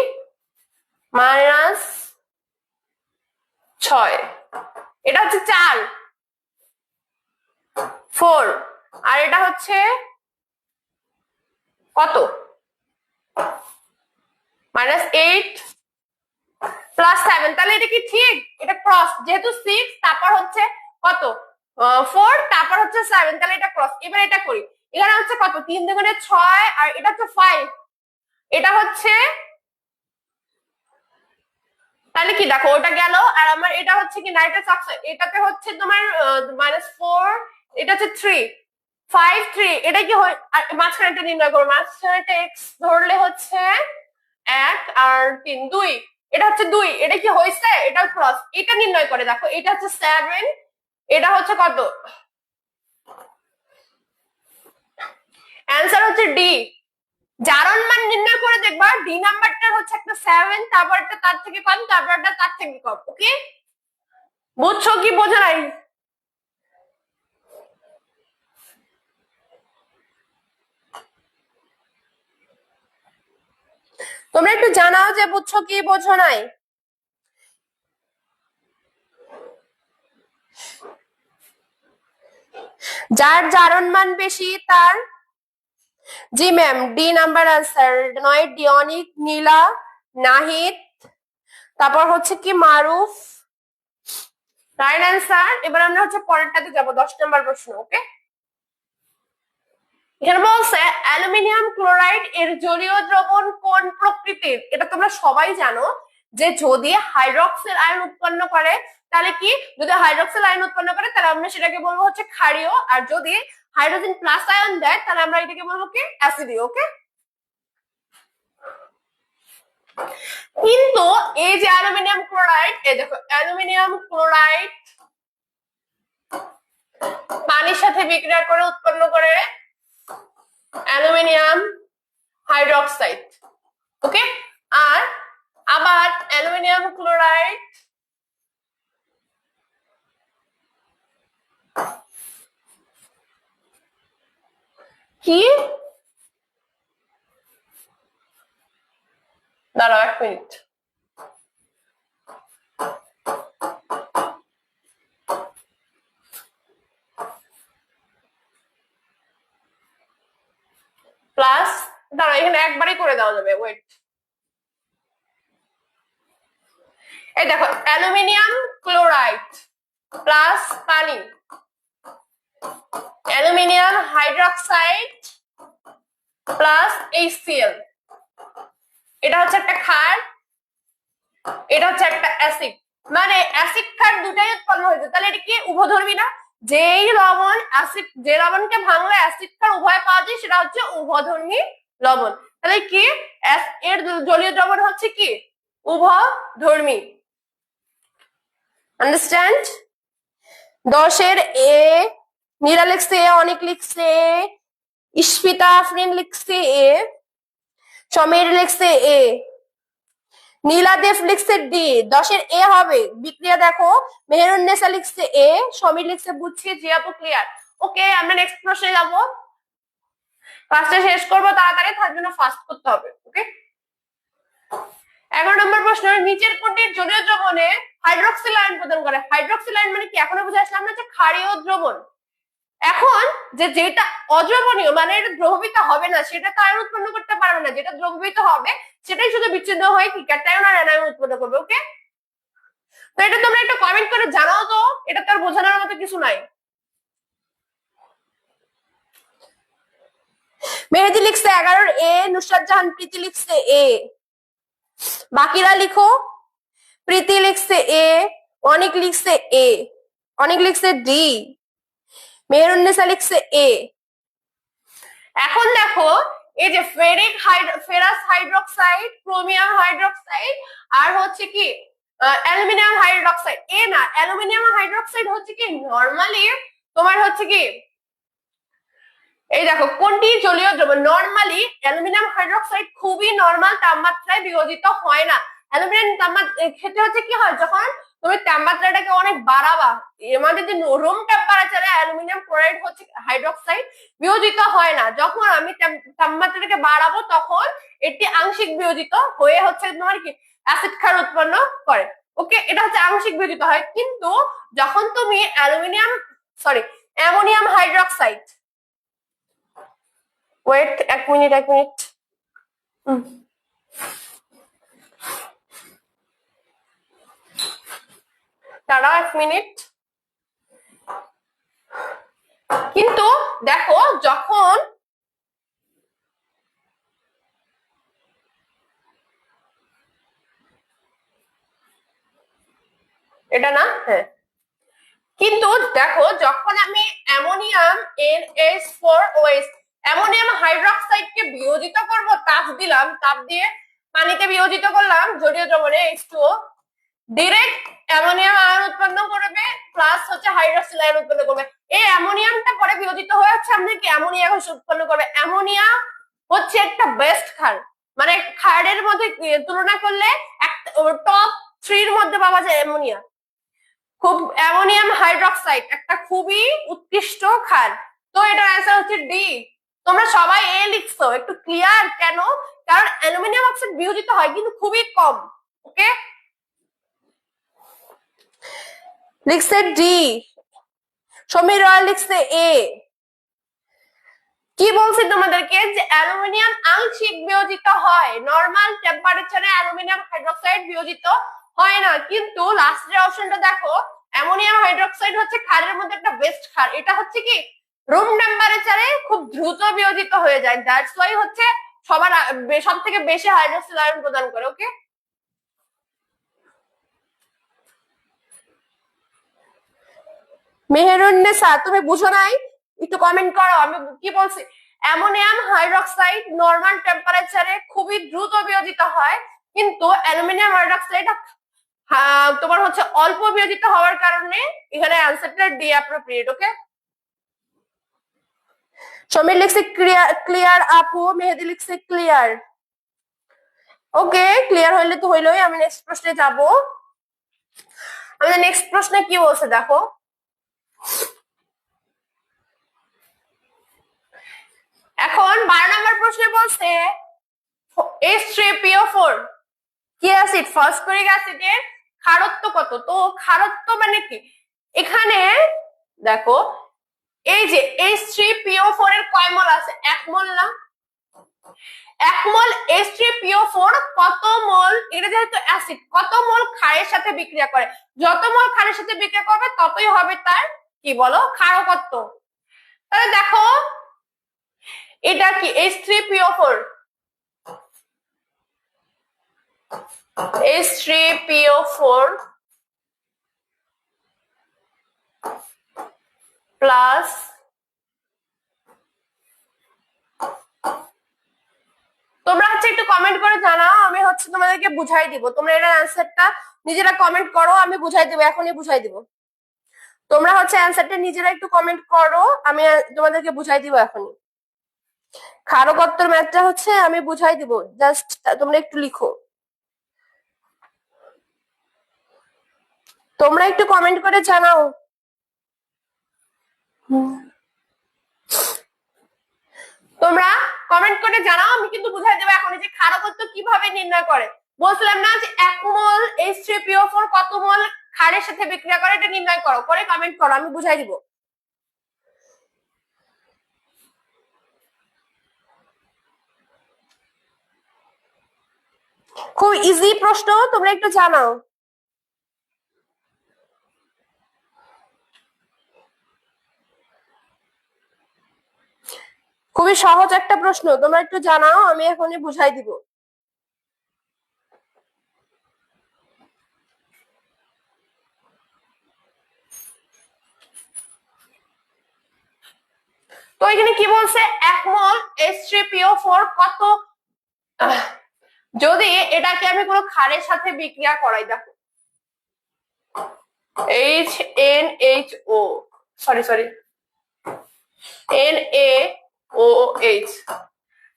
6, এটা হচ্ছে 4 4, আর এটা হচ্ছে কত -8 +7। তাহলে এটা কি ঠিক? এটা ক্রস, যেহেতু 6 তারপর হচ্ছে কত 4 তারপর হচ্ছে 7, তাহলে এটা ক্রস। এবার এটা করি, এখানে হচ্ছে কত 3 দুগুণে 6 আর এটা হচ্ছে 5, এটা হচ্ছে, তাহলে কি দেখো ওটা গেল। আর আমার এটা হচ্ছে কি নাইট্রাস অক্সাইড, এটাতে হচ্ছে তোমার -4, এটা হচ্ছে 3 5 3, এটা কি মাঝখানেটা নির্ণয় করবো, মাঝখানেটা এক্স ধরলে হচ্ছে 1 আর 3 2, এটা হচ্ছে 2, এটা কি হয়েছে, এটা ক্রস, এটা নির্ণয় করে দেখো এটা হচ্ছে 7, এটা হচ্ছে কত, অ্যান্সার হচ্ছে ডি। জারণ মান নির্ণয় করে দেখবা ডি নাম্বারটা হচ্ছে একটা 7, তারপরটা তার থেকে কম, তারপরটা তার থেকে কম। ওকে, বুঝছো কি বোঝো নাই? তোমরা একটু জানাও যে বুঝছো কি বোঝো নাই। যার জারণ মান বেশি তার, জি ম্যাম ডি নাম্বার আনসার, নয় ডিওনিক, নীলা, নাহিদ, তারপর হচ্ছে কি মারুফ, রাইট আনসার। এবার আমরা হচ্ছে পরেরটাতে যাব, 10 নম্বর প্রশ্ন। ওকে, এখানে বলছে অ্যালুমিনিয়াম ক্লোরাইড এর জলীয় দ্রবণ কোন প্রকৃতির? এটা তোমরা সবাই জানো যে যদি হাইড্রক্সিল আয়ন উৎপন্ন করে তাহলে কি, যদি হাইড্রক্সিল আয়ন উৎপন্ন করে তাহলে আমরা সেটাকে বলবো হচ্ছে ক্ষারীয়, আর যদি হাইড্রোজেন প্লাস আয়ন দেয় তাহলে আমরা এটাকে বলবো কি অ্যাসিডীয়। ওকে, কিন্তু এই যে অ্যালুমিনিয়াম ক্লোরাইড, এই দেখো অ্যালুমিনিয়াম ক্লোরাইড পানির সাথে বিক্রিয়া করে উৎপন্ন করে অ্যালুমিনিয়াম হাইড্রক্সাইড। ওকে, আর আবার অ্যালুমিনিয়াম ক্লোরাইড কি, দাঁড়াও 1 মিনিট, প্লাস, দাঁড়াও এখানে একবারই করে দেওয়া যাবে, ওয়েট। এই দেখো অ্যালুমিনিয়াম ক্লোরাইড প্লাস পানি, অ্যালুমিনিয়াম হাইড্রোক্সাইড প্লাস HCl, এটা হচ্ছে একটা ক্ষার, এটা হচ্ছে একটা অ্যাসিড। মানে অ্যাসিড ক্ষার দুটাই উৎপন্ন হয়েছে, তাহলে এটা কি উভধর্মী না? যেই লবণ অ্যাসিড, যে লবণকে ভাঙলে অ্যাসিড ক্ষার উভয় পাওয়া যায় সেটা হচ্ছে উভধর্মী লবণ। তাহলে কি এর জলীয় দ্রবণ হচ্ছে কি উভধর্মী। আন্ডারস্ট্যান্ড? 10-এর এ, নীরা লিখছে, অনেক লিখছে, ইস্পিতা আফরিন লিখছে এ, সমীর লিখছে এ, নীলাদেব লিখছে ডি। 10-এর এ হবে বিক্রিয়া। দেখো মেহেরুন্নেসা লিখছে এ, সমীর লিখছে বুঝছি, জি আপু ক্লিয়ার। ওকে, আমরা নেক্সট প্রশ্নে যাব। ফার্স্টে শেষ করবো তাড়াতাড়ি, তার জন্য ফাস্ট করতে হবে। ওকে, 11 নম্বর প্রশ্ন, নিচের কোনটির জলীয় দ্রবণে হাইড্রোক্সিল আয়ন প্রদান করে? হাইড্রোক্সিল আয়ন মানে কি এখনো বুঝে আসলাম না, যে ক্ষারীয় দ্রবণ। এখন যেটা অদ্রবণীয় মানে এটা দ্রবীভূত হবে না, সেটা তো আয়ন উৎপন্ন করতে পারবে না। যেটা দ্রবীভূত হবে সেটাই শুধু বিচ্ছিন্ন হয়ে কি ক্যাটায়ন আর অ্যানায়ন উৎপন্ন করবে। ওকে, তো এটা তোমরা একটু কমেন্ট করে জানাও তো, এটা তো আর বোঝানোর মতো কিছু নাই। মেহেদি লিখছে 11-এর এ, নুসরাত জাহান প্রীতি লিখছে এ, বাকিরা লিখো। প্রীতি লিখছে এ, অনেক লিখছে এ, অনেক লিখছে ডি, মেহেরুন্নেসা লিখছে এ। এখন দেখো এই যে ফেরাস হাইড্রোক্সাইড, ক্রোমিয়াম হাইড্রোক্সাইড আর হচ্ছে কি অ্যালুমিনিয়াম হাইড্রোক্সাইড, এ না, অ্যালুমিনিয়াম হাইড্রোক্সাইড হচ্ছে কি নরমালি তোমার হচ্ছে কি, এই দেখো কোনটি জলীয় দ্রবণ? নরমালি অ্যালুমিনিয়াম হাইড্রোক্সাইড খুবই নরমাল তাপমাত্রায় বিয়োজিত হয় না। অ্যালুমিনিয়াম ক্ষেত্রে হচ্ছে কি হয়, যখন তুমি তাপমাত্রাটাকে অনেক বাড়াবা, আমাদের যে রুম টেম্পারেচারে অ্যালুমিনিয়াম ক্লোরাইড হচ্ছে হাইড্রোক্সাইড বিয়োজিত হয় না। যখন আমি তাপমাত্রাটাকে বাড়াবো তখন এটি আংশিক বিয়োজিত হয়ে হচ্ছে তোমার কি অ্যাসিড ক্ষার উৎপন্ন করে। ওকে, এটা হচ্ছে আংশিক বিয়োজিত হয়। কিন্তু যখন তুমি অ্যামোনিয়াম হাইড্রোক্সাইড, ওয়েট এক মিনিট দাঁড়াও এক মিনিট। কিন্তু দেখো যখন এটা না, হ্যাঁ, কিন্তু দেখো যখন আমি অ্যামোনিয়াম NH4OH অ্যামোনিয়াম হাইড্রোক্সাইডকে বিয়োজিত করব, তাপ দিলাম, তাপ দিয়ে পানিতে বিয়োজিত করলাম জলীয় দ্রবণে H2O, ডাইরেক্ট অ্যামোনিয়াম আয়ন উৎপন্ন করবে প্লাস হচ্ছে হাইড্রোক্সিল আয়ন উৎপন্ন করবে। এই অ্যামোনিয়ামটা পরে বিয়োজিত হয়ে হচ্ছে আমাদের কি অ্যামোনিয়া ঘোষ উৎপন্ন করবে। অ্যামোনিয়া হচ্ছে একটা বেস্ট ক্ষার, মানে ক্ষারের মধ্যে তুলনা করলে টপ 3-র মধ্যে পাওয়া যায় অ্যামোনিয়া। খুব অ্যামোনিয়াম হাইড্রোক্সাইড একটা খুবই উৎকৃষ্ট ক্ষার। তো এটার অ্যান্সার হচ্ছে ডি। তোমরা সবাই এ লিখছো, একটু ক্লিয়ার কেন? কারণ অ্যালুমিনিয়াম অক্সাইড বিয়োজিত হয় কিন্তু খুবই কম। ওকে, লিখছে ডি, সমীর রয় লিখছে এ। কি বলছি তোমাদেরকে, যে অ্যালুমিনিয়াম আংশিক বিয়োজিত হয়, নরমাল টেম্পারেচারে অ্যালুমিনিয়াম হাইড্রোক্সাইড বিয়োজিত হয় না। কিন্তু লাস্টের অপশনটা দেখো, অ্যামোনিয়াম হাইড্রোক্সাইড হচ্ছে ক্ষারের মধ্যে একটা বেস্ট ক্ষার, এটা হচ্ছে কি রুম টেম্পারেচারে খুব দ্রুত বিয়োজিত হয়ে যায়, দ্যাটস ওয়াই হচ্ছে সব থেকে বেশি হাইড্রোক্সিল আয়ন প্রদান করে। ওকে, মেহেরুন্নেসা তুমি বুঝো নাই, একটু কমেন্ট করো আমি কি বলছি। অ্যামোনিয়াম হাইড্রোক্সাইড নরমাল টেম্পারেচারে খুবই দ্রুত বিয়োজিত হয়, কিন্তু অ্যালুমিনিয়াম হাইড্রোক্সাইড তোমার হচ্ছে অল্প বিয়োজিত হওয়ার কারণে এখানে অ্যান্সারটা ডি অ্যাপ্রোপ্রিয়েট। ওকে, সমীর লিখছে ক্লিয়ার আপু, মেহেদি লিখছে ক্লিয়ার। ওকে, ক্লিয়ার হইলে তো হইলোই। আমি নেক্সট প্রশ্নে যাব। আমাদের নেক্সট প্রশ্নে কি বলছে দেখো, এখন 12 নম্বর প্রশ্নে বলছে H3PO4 কি অ্যাসিড, ফসফরিক অ্যাসিডের ক্ষারত্ব কত? তো ক্ষারত্ব মানে কি, এখানে দেখো এই যে H3PO4 এর কয় মোল আছে? 1 মোল না? 1 মোল H3PO4 কত মোল, এটা যেহেতু অ্যাসিড, কত মোল ক্ষারের সাথে বিক্রিয়া করে? যত মোল ক্ষারের সাথে বিক্রিয়া করবে ততই হবে তার কি বলো ক্ষারকত্ব। তাহলে দেখো এটা কি H3PO4, H3PO4 প্লাস তোমরা হচ্ছে একটু কমেন্ট করে জানাও, আমি হচ্ছে তোমাদেরকে বুঝাই দিব। তোমরা এর অ্যানসারটা নিজেরা কমেন্ট করো, আমি বুঝাই দিব, এখনই বুঝাই দিব। তোমরা হচ্ছে অ্যানসারটা নিজেরা একটু কমেন্ট করো, আমি তোমাদেরকে বুঝাই দিব এখনই। ক্ষারকত্বের ম্যাথটা হচ্ছে আমি বুঝাই দিব, জাস্ট তোমরা একটু লিখো। তোমরা একটু কমেন্ট করে জানাও। তোমরা কমেন্ট করে জানাও, আমি কিন্তু বুঝাই দেবো এখন যে ক্ষারকত্ব কিভাবে নির্ণয় করে। বলছিলাম না যে 1 মোল H3PO4 কত মোল ক্ষারের সাথে বিক্রিয়া করে, এটা নির্ণয় করো, করে কমেন্ট করো, আমি বুঝাই দিব। খুব ইজি প্রশ্ন, তোমরা একটু জানাও। খুবই সহজ একটা প্রশ্ন, তোমরা একটু জানাও, আমি এখনই বুঝাই দিব। তো এখানে কি বলছে 1 মোল H3PO4 কত, যদি এটাকে আমি কোনো ক্ষারের সাথে বিক্রিয়া করাই, দেখো HNHO, সরি NaOH,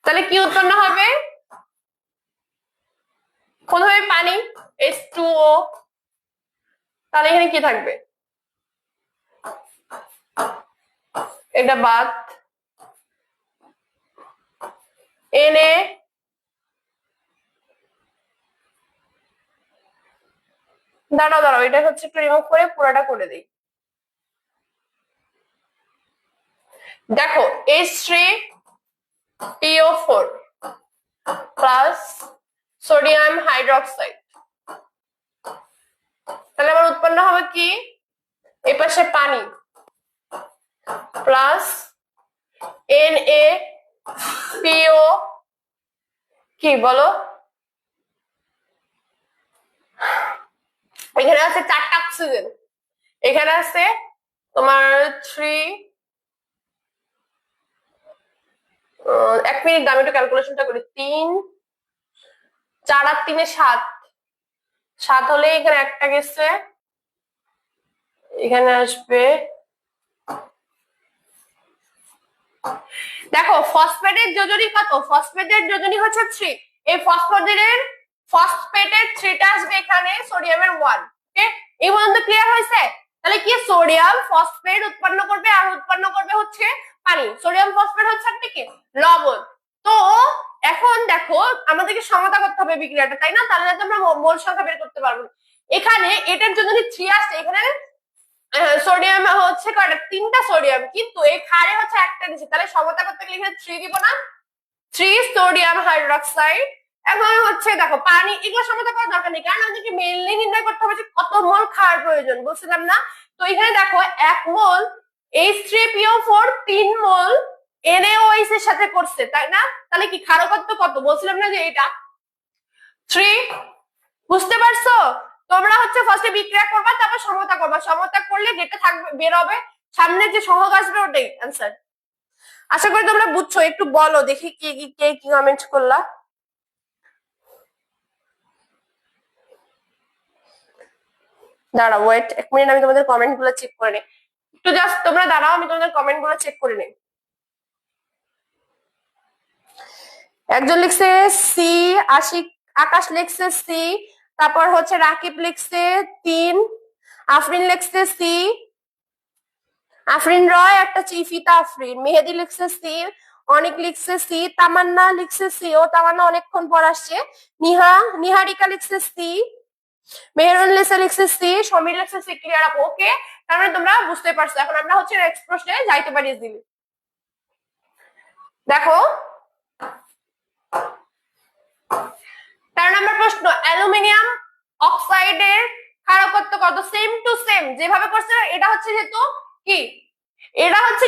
তাহলে কি উৎপন্ন হবে? প্রথমে পানি H2O, তাহলে এখানে কি থাকবে? এটা বাদ, Na, দাঁড়াও এটা হচ্ছে একটু রিমুভ করে পুরোটা করে দিই। দেখো H3PO4 প্লাস সোডিয়াম হাইড্রোক্সাইড, তাহলে আমার উৎপন্ন হবে কি? এই পাশে পানি প্লাস NaPO, কি বলো, এখানে আছে 4টা অক্সিজেন, এখানে আছে তোমার 1 মিনিট আমি একটু ক্যালকুলেশনটা করি, 3 4 আর 3 7, 7 হলে এখানে একটা গেছে, এখানে আসবে। দেখো ফসফেটের যোজনী কত? ফসফেটের যোজনী হচ্ছে 3, এই ফসফেটের 3টা আসবে এখানে, সোডিয়ামের 1। ওকে, এই পর্যন্ত ক্লিয়ার হয়েছে? তাহলে কি সোডিয়াম ফসফেট উৎপন্ন করবে, আর উৎপন্ন করবে হচ্ছে পানি। সোডিয়াম ফসফেট হচ্ছে একটা কি লবণ। তো এখন দেখো আমাদেরকে সমতা করতে হবে বিক্রিয়াটা, তাই না? তাহলে আমরা মোল সংখ্যা বের করতে পারবো। এখানে এটার যোজনী 3 আসছে, এখানে সোডিয়াম হচ্ছে কয়টা? 3টা সোডিয়াম, কিন্তু এই ক্ষারে হচ্ছে একটা দিচ্ছে, তাহলে সমতা করতে গেলে এখানে 3 দিব না, 3 সোডিয়াম হাইড্রোক্সাইড। এখন হচ্ছে দেখো পানি, এগুলো সমতা করার দরকার নেই, কারণ আমাদেরকে মেইনলি নির্ণয় করতে হবে যে কত মোল ক্ষার প্রয়োজন, বলছিলাম না? তো এখানে দেখো 1 মোল H3PO4 3 মোল NaOH এর সাথে করছে, তাই না? তাহলে কি ক্ষারকত্ব কত? বলছিলাম না যে এটা 3। বুঝতে পারছো? তোমরা হচ্ছে ফার্স্টে বিক্রিয়া করবা, তারপর সমতা করবা, সমতা করলে যেটা থাকবে বের হবে সামনে যে সহগ আসবে ওটাই অ্যান্সার। আশা করি তোমরা বুঝছো, একটু বলো দেখি কে কি কমেন্ট করলা। দাঁড়াও ওয়েট 1 মিনিট, আমি তোমাদের কমেন্ট গুলো চেক করে নিই, একটু জাস্ট তোমরা দাঁড়াও, আমি তোমাদের কমেন্ট গুলো চেক করে নিই। একজন লিখছে সি, আকাশ লিখছে সি, তারপর হচ্ছে রাকিব লিখছে 3, আফরিন লিখছে সি, আফরিন রয় একটা চিফিতা আফরিন, মেহেদি লিখছে সি, অনেক লিখছে সি, তামান্না লিখছে সি, ও তামান্না অনেকক্ষণ পর আসছে, নিহারিকা লিখছে সি, মেহরুন লিখছে সি, সমীর লিখছে সি। ক্লিয়ার আপু? ওকে, তার মানে তোমরা বুঝতে পারছো। এখন আমরা হচ্ছে নেক্সট প্রশ্নে যাইতে পারি। দিলি দেখো সেম টু সেম যেভাবে করছে এটা হচ্ছে যেহেতু কি এটা হচ্ছে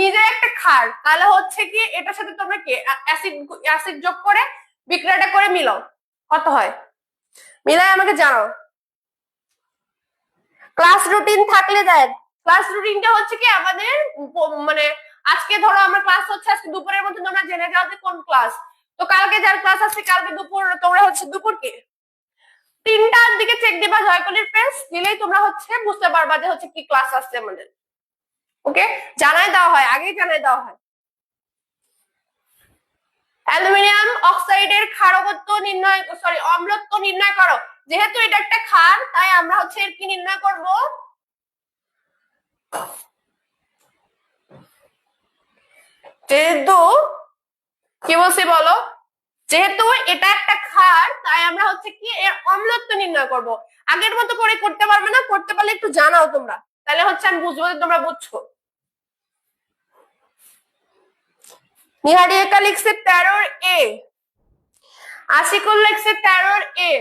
নিজে একটা ক্ষার, তাহলে হচ্ছে কি এটার সাথে তোমরা কি অ্যাসিড যোগ করে বিক্রিয়াটা করে মিলাও, কত হয় মিলাই আমাকে জানাও। ক্লাস রুটিন থাকলে দেখ, ক্লাস রুটিনটা হচ্ছে কি আমাদের মানে আজকে ধরো আমার ক্লাস হচ্ছে আজকে দুপুরের মধ্যে তোমরা জেনে যাও যে কোন ক্লাস, তো কালকে যার ক্লাস আছে কালকে দুপুর তোমরা হচ্ছে দুপুর কি 3টার দিকে চেক দিবা জয়কলির পেজ, দিলেই তোমরা হচ্ছে বুঝতে পারবা যে হচ্ছে কি ক্লাস আছে আমাদের। ওকে, জানাই দেওয়া হয়, আগেই জানাই দেওয়া হয়। অ্যালুমিনিয়াম অক্সাইডের ক্ষারকত্ব নির্ণয়, সরি অম্লত্ব নির্ণয় করো। যেহেতু এটা একটা ক্ষার তাই আমরা হচ্ছে এর কি নির্ণয় করব, যেহেতু কি বলছি বলো, যেহেতু এটা একটা ক্ষার তাই আমরা হচ্ছে কি এর অম্লত্ব নির্ণয় করব। আগের মতো করে করতে পারবে না, করতে পারলে একটু জানাও তোমরা, তাহলে হচ্ছে আমি বুঝবো যে তোমরা বুঝছো। নিহারি একা লিখছে 13 A, আশিকুল লিখছে 13 A,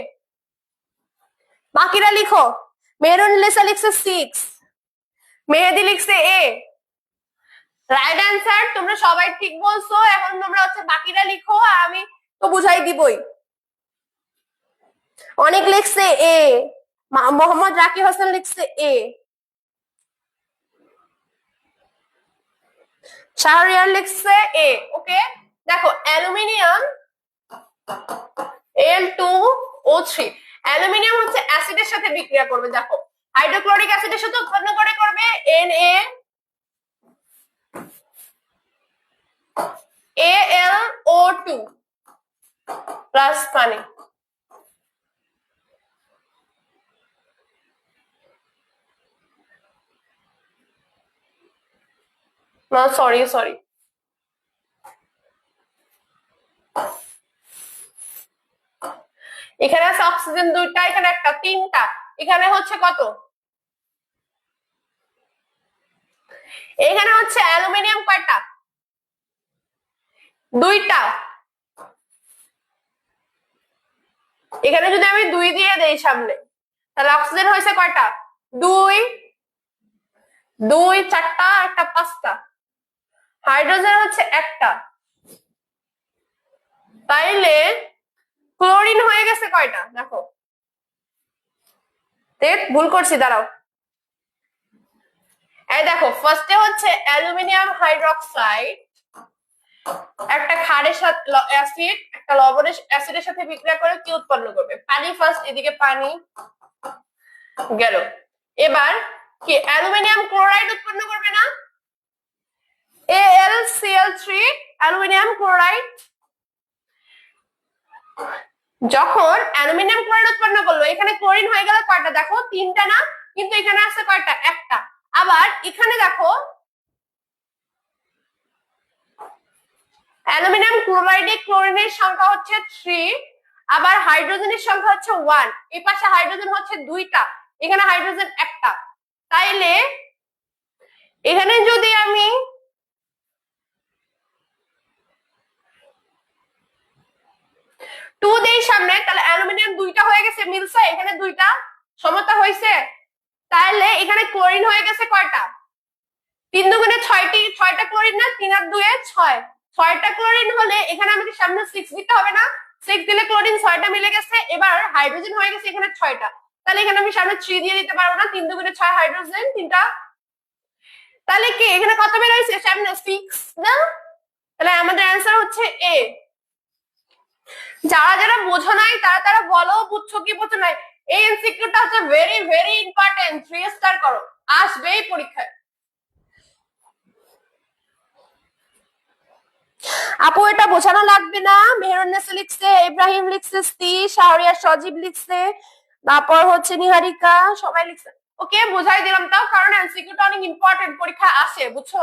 বাকিরা লিখো। মেহরুননিসা লিখছে 6, মেহেদি লিখছে A। রাইট অ্যান্সার, তোমরা সবাই ঠিক বলছো। এখন তোমরা হচ্ছে বাকিরা লিখো, আর আমি তো বুঝাই দিবই। অনেক লিখছে A, মোহাম্মদ রাকি হোসেন লিখছে A, শাহরিয়ার লিখছে A। ওকে, দেখো অ্যালুমিনিয়াম Al2O3, অ্যালুমিনিয়াম হচ্ছে অ্যাসিডের সাথে বিক্রিয়া করবে। দেখো হাইড্রোক্লোরিক অ্যাসিডের সাথে উৎপন্ন করে করবে NaAlO2 প্লাস পানি। না সরি সরি, এখানে আছে অক্সিজেন 2টা, এখানে একটা, 3টা, এখানে হচ্ছে কত, এখানে হচ্ছে অ্যালুমিনিয়াম কয়টা, 2টা। এখানে যদি আমি 2 দিয়ে দেই সামনে, তাহলে অক্সিজেন হয়েছে কয়টা, 2, 2 4টা, একটা 5টা, হাইড্রোজেন হচ্ছে একটা, তাইলে ক্লোরিন হয়ে গেছে কয়টা, দেখো ভুল করছি, দাঁড়াও। এই দেখো ফার্স্টে হচ্ছে অ্যালুমিনিয়াম হাইড্রোক্সাইড একটা ক্ষারের সাথে অ্যাসিড, একটা লবণের অ্যাসিডের সাথে বিক্রিয়া করে কি উৎপন্ন করবে, পানি। ফার্স্ট এদিকে পানি গেল, এবার কি অ্যালুমিনিয়াম ক্লোরাইড উৎপন্ন করবে না, AlCl3 অ্যালুমিনিয়াম ক্লোরাইড। যখন অ্যালুমিনিয়াম ক্লোরাইড উৎপন্ন করলো, এখানে ক্লোরিন হয়ে গেল কয়টা, দেখো 3টা না, কিন্তু এখানে আছে কয়টা, একটা। আবার এখানে দেখো অ্যালুমিনিয়াম ক্লোরাইডে ক্লোরিনের সংখ্যা হচ্ছে 3, আবার হাইড্রোজেনের সংখ্যা হচ্ছে 1, এই পাশে হাইড্রোজেন হচ্ছে 2টা, এখানে হাইড্রোজেন একটা। তাইলে এখানে যদি আমি টু দেই সামনে, তাহলে অ্যালুমিনিয়াম 2টা হয়ে গেছে, মিলছে, এখানে 2টা সমতা হয়েছে। তাহলে এখানে ক্লোরিন হয়ে গেছে কয়টা, 3 দুগুণে 6টি, 6টা ক্লোরিন না, 3 আর 2 এ 6, 6টা ক্লোরিন হলে এখানে আমাকে সামনে 6 দিতে হবে না, 6 দিলে ক্লোরিন 6টা মিলে গেছে। এবার হাইড্রোজেন হয়ে গেছে এখানে 6টা, তাহলে এখানে আমি সামনে 3 দিয়ে দিতে পারবো না, 3 দুগুণে 6 হাইড্রোজেন 3টা, তাহলে কি এখানে কত বের হয়েছে সামনে 6 না, তাহলে আমাদের অ্যান্সার হচ্ছে A। যারা যারা বোঝো নাই তারা তারা বলো বুঝছো কি বুঝছো নাই। এই এমসিকিউটা হচ্ছে ভেরি ভেরি ইম্পর্টেন্ট, 3 স্টার করো, আসবেই পরীক্ষায়। আপু এটা বোঝানো লাগবে না, মেহরুন্নেসা লিখছে, ইব্রাহিম লিখছে, শাহরিয়ার, সজীব লিখছে, তারপর হচ্ছে নিহারিকা, সবাই লিখছে। ওকে বুঝাই দিলাম, তাও কারণ এমসিকিউটা অনেক ইম্পর্টেন্ট, পরীক্ষা আসে, বুঝছো।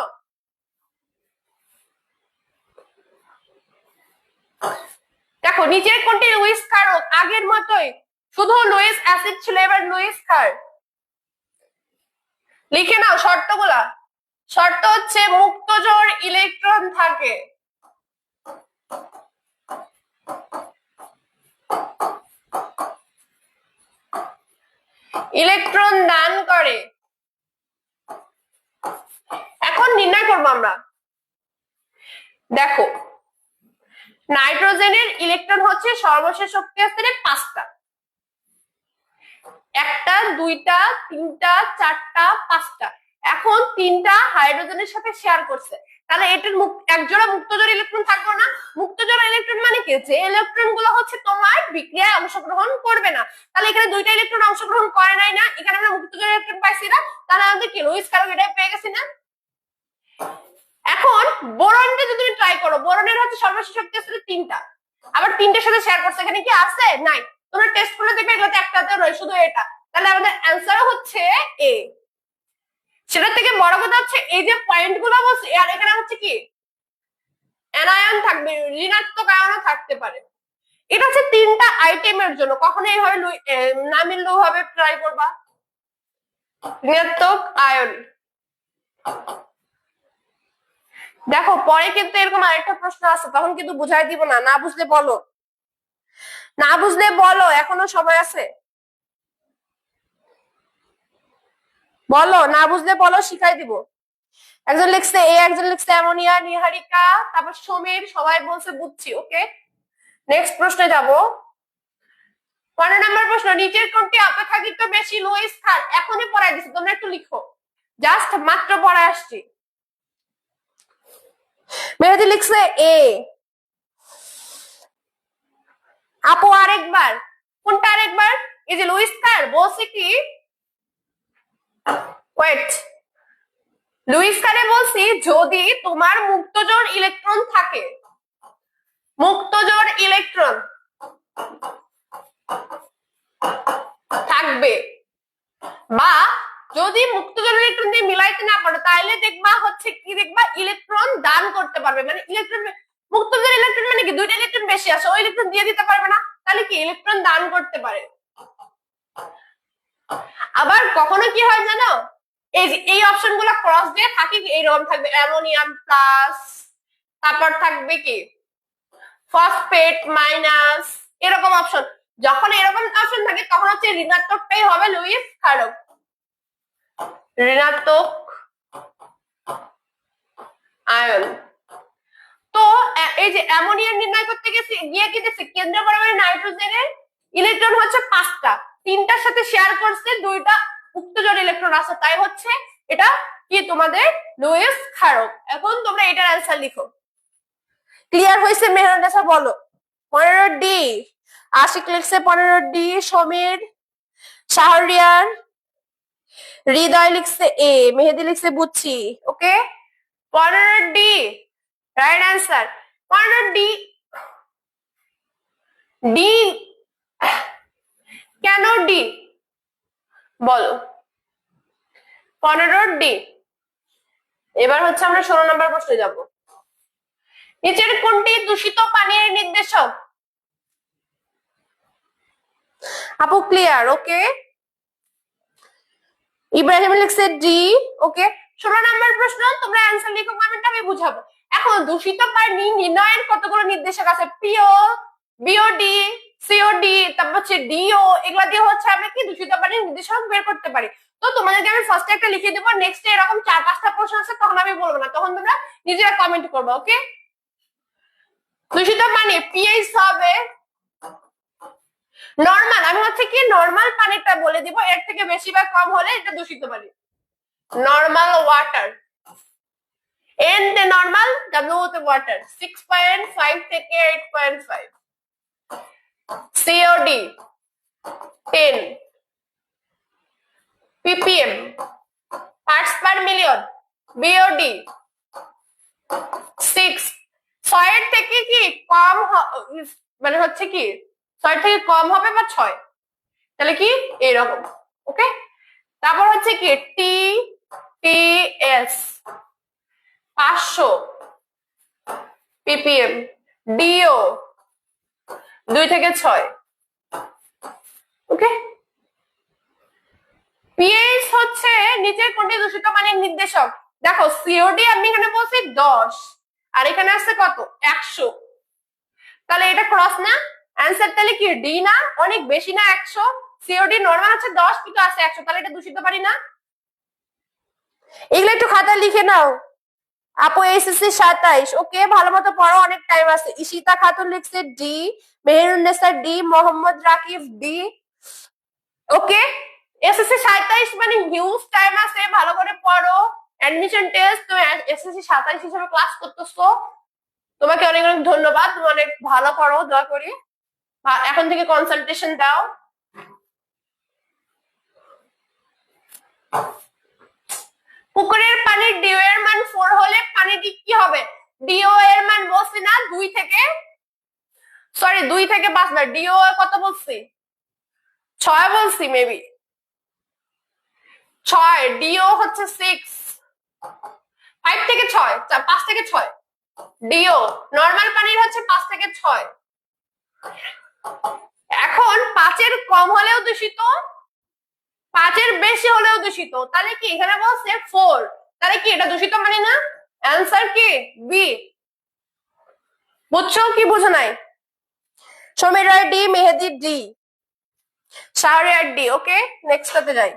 দেখো নিচের কোনটি লুইস কারক, আগের মতোই, শুধু লুইস অ্যাসিড ছিল, এবার লুইস কার। লিখে নাও শর্তগুলা। শর্ত হচ্ছে মুক্ত জোড় ইলেকট্রন থাকে, ইলেকট্রন দান করে। এখন নির্ণয় করবো আমরা। দেখো নাইট্রোজেনের ইলেকট্রন হচ্ছে সর্বশেষ শক্তি স্তরে 5টা, 1টা 2টা 3টা 4টা 5টা। এখন 3টা হাইড্রোজেনের সাথে শেয়ার করছে, তাহলে এটার একজোড়া মুক্তজোড় ইলেকট্রন থাকবে না। মুক্তজোড় ইলেকট্রন মানে কি, যে ইলেকট্রন গুলো হচ্ছে তোমার বিক্রিয়ায় অংশগ্রহণ করবে না। তাহলে এখানে 2টা ইলেকট্রন অংশগ্রহণ করে নাই না, এখানে আমরা মুক্তজোড় ইলেকট্রন পাইছি না, তাহলে আমাদের কি লুইস কার্বন এটাই পেয়ে গেছি না। এখন বোরনটা যদি তুমি ট্রাই করো, বোরনের হচ্ছে সর্বশেষ শক্তি স্তরে 3টা, আবার 3টার সাথে শেয়ার করছে, এখানে কি আছে নাই, তোমরা টেস্ট করলে দেখবে এগুলোতে একটাতেও নয়, শুধু এটা। তাহলে আমাদের অ্যান্সার হচ্ছে এ। সেটা থেকে বড় কথা হচ্ছে এই যে পয়েন্ট গুলো বলছে, আর এখানে হচ্ছে কি অ্যানায়ন থাকবে, ঋণাত্মক আয়নও থাকতে পারে। এটা হচ্ছে 3টা আইটেমের জন্য, কখনো এইভাবে না মিললেও হবে, ট্রাই করবা। ঋণাত্মক আয়ন। দেখো পরে কিন্তু এরকম আরেকটা প্রশ্ন আছে, তখন কিন্তু বুঝাই দিব না, না বুঝলে বলো, না বুঝলে বলো, এখনো সময় আছে, বলো, না বুঝলে বলো, শিখাই দিব। একজন লিখছে এ, একজন লিখছে অ্যামোনিয়া, নিহারিকা, তারপর সমীর, সবাই বলছে বুঝছি। ওকে, নেক্সট প্রশ্নে যাব। 15 নম্বর প্রশ্ন, নিচের কোনটি অপেক্ষাকৃত বেশি লুইস ক্ষার? এখনই পড়াই দিছি, তোমরা একটু লিখো, জাস্ট মাত্র পড়ায় আসছি। মেহেদি লিখছে এ। আপু আরেকবার, কোনটা আরেকবার? এই যে লুইস ক্ষার বলছে কি, ওয়েট, লুইস ক্ষারে বলছি যদি তোমার মুক্তজোড় ইলেকট্রন থাকে, মুক্তজোড় ইলেকট্রন থাকবে, বা যদি মুক্তজোড় ইলেকট্রন দিয়ে মিলাইতে না পারো, তাহলে দেখবা হচ্ছে কি, দেখবা ইলেকট্রন দান করতে পারবে। মানে ইলেকট্রন, মুক্তজোড় ইলেকট্রন মানে কি, 2টা ইলেকট্রন বেশি আছে, ওই ইলেকট্রন দিয়ে দিতে পারবে না, তাহলে কি ইলেকট্রন দান করতে পারে। আবার কখনো কি হয় জানো, এই যে এই অপশন গুলো ক্রস দিয়ে থাকে, এইরকম থাকবে অ্যামোনিয়াম প্লাস, তারপর থাকবে কি ফসফেট মাইনাস, এরকম অপশন। যখন এরকম অপশন থাকে তখন হচ্ছে ঋণাত্মকটাই হবে লুইস ক্ষারক, ঋণাত্মক আয়ন। তো এই যে অ্যামোনিয়া নির্ণয় করতে গেছে গিয়ে কি দেখছে, কেন্দ্র পরমাণু নাইট্রোজেনের ইলেকট্রন হচ্ছে 5টা, 3টার সাথে শেয়ার করছে 2টা উত্তেজক ইলেকট্রন আছে, তাই হচ্ছে এটা কি তোমাদের লুইস ক্ষারক। এখন তোমরা এটার অ্যান্সার লিখো। ক্লিয়ার হয়েছে মেহরানেসা? বলো। 15D আশিক লিখছে 15D, সমীর, শাহরিয়ার, হৃদয় লিখছে এ, মেহেদি লিখছে বুঝছি। ওকে, 15D right answer. 15D, D কেন ডি বলো, 15D। এবার হচ্ছে আমরা 16 নম্বর প্রশ্নে যাব। নিচের কোনটি দূষিত পানির নির্দেশক? আপু ক্লিয়ার? ওকে, ইব্রাহিম লিখছে ডি। ওকে, 16 নম্বর প্রশ্ন, তোমরা অ্যান্সার লিখো, কমেন্ট আমি বুঝাবো। এখন দূষিত পানি নির্ণয়ের কতগুলো নির্দেশক আছে, পিও, বিওডি, সিওডি, তারপর হচ্ছে ডিও, এগুলা দিয়ে হচ্ছে আমরা কি দূষিত পানির নির্দেশক বের করতে পারি। তো তোমাদেরকে আমি ফার্স্টে একটা লিখে দেবো, নেক্সট এরকম 4-5টা প্রশ্ন আছে, তখন আমি বলবো না, তখন তোমরা নিজেরা কমেন্ট করবে। ওকে, দূষিত পানি পিএইচ হবে নরমাল, আমি হচ্ছে কি নরমাল পানিটা বলে দিব, এর থেকে বেশি বা কম হলে এটা দূষিত পানি, নরমাল ওয়াটার। এন তে নরমাল, ডব্লিউ তে ওয়াটার, 6.5 থেকে 8.5। COD 10 ppm parts per million, BOD 6। 6 থেকে কি কম, মানে হচ্ছে কি 6 থেকে কম হবে বা 6, তাহলে কি এরকম। ওকে, তারপর হচ্ছে কি টি টি এস 500 ppm, ডিও 2 থেকে 6। ওকে, পিএইচ হচ্ছে নিচের কোনটি দূষিত পানির নির্দেশক? দেখো সিওডি আমি এখানে বলছি 10, আর এখানে আছে কত 100, তাহলে এটা ক্রস না, অ্যান্সার তাহলে কি ডি না, অনেক বেশি না 100, সিওডি নর্মাল হচ্ছে 10 কিন্তু আছে 100, তাহলে এটা দূষিত পানি না? এগুলো একটু খাতা লিখে নাও। আপু এসএসসি 27, ওকে ভালো মতো পড়ো, অনেক টাইম আছে। ইশিতা খাতুন লিখছে D, Meherunnesa D, Mohammad Rakib D. Okay, SSC 27 মানে হিউজ টাইম আছে, ভালো করে পড়ো। অ্যাডমিশন টেস্ট, তুমি এসএসসি 27 হিসেবে ক্লাস করতেছো, তোমাকে অনেক অনেক ধন্যবাদ, তুমি অনেক ভালো পড়ো, দয়া করি এখন থেকে কনসালটেশন দাও। পুকুরের পানির ডিও এর মান 4 হলে পানিটি কি হবে? ডিও এর মান বলছি না 2 থেকে 5 না, ডিও কত বলছি? 6 বলছি মেবি, 6। ডিও হচ্ছে 6, 5 থেকে 6, 5 থেকে 6। ডিও নরমাল পানির হচ্ছে 5 থেকে 6। এখন 5-এর কম হলেও দূষিত, 5-এর বেশি হলেও দূষিত, তাহলে কি এখানে বলছে 4, তাহলে কি এটা দূষিত মানে না? অ্যান্সার কি বি। বুঝছো কি বুঝো নাই? সমীরা ডি, মেহেদি ডি, শাহরিয়ার ডি। ওকে, নেক্সটটাতে যাই।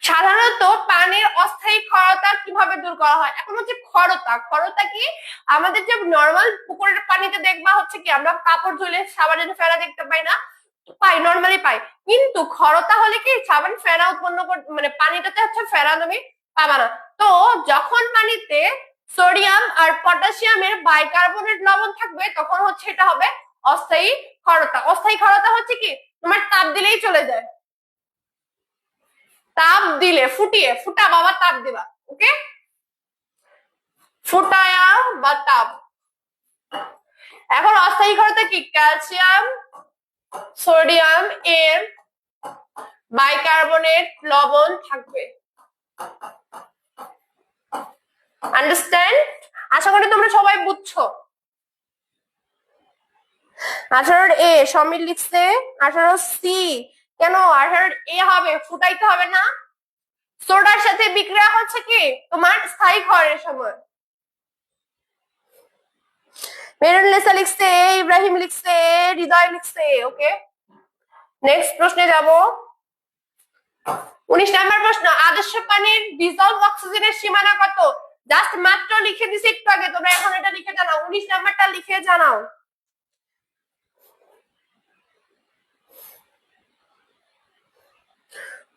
সাধারণত পানির অস্থায়ী ক্ষরতা কিভাবে দূর করা হয়? এখন হচ্ছে ক্ষরতা কি আমাদের যে নরমাল পুকুরের পানিতে দেখবা হচ্ছে কি আমরা কাপড় ধুলে সাবানের ফেনা দেখতে পাই না, পাই, নরমালি পাই, কিন্তু ক্ষরতা হলে কি সাবান ফেনা উৎপন্ন মানে পানিটাতে হচ্ছে ফেনা তুমি পাবা না। তো যখন পানিতে সোডিয়াম আর পটাশিয়ামের বাইকার্বনেট লবণ থাকবে তখন হচ্ছে এটা হবে অস্থায়ী ক্ষরতা। অস্থায়ী ক্ষরতা হচ্ছে কি তোমার তাপ দিলেই চলে যায়, তাপ দিলে ফুটা বাবা তাপ দিবা। ওকে, ফুটায়া বা তাপ। এখন অস্থায়ী ক্ষরতা কি? ক্যালসিয়াম সোডিয়াম এর বাইকার্বনেট লবণ থাকবে। আন্ডারস্ট্যান্ড? আশা করি তোমরা সবাই বুঝছো। 18 এ সমীর লিখছে, 18 সি। কেন 18 এ হবে? ফুটাইতে হবে না? সোডার সাথে বিক্রিয়া হচ্ছে কি তোমার স্থায়ী ক্ষয়ের সময়। মেরুনলেসা লিখছে, ইব্রাহিম লিখছে, হৃদয় লিখছে। ওকে, নেক্সট প্রশ্নে যাব। 19 নাম্বার প্রশ্ন, আদর্শ পানির ডিজলভ অক্সিজেনের সীমানা কত? জাস্ট মাত্র লিখে দিছি একটু আগে, তোমরা এখন এটা লিখে জানাও। 19 নাম্বারটা লিখে জানাও।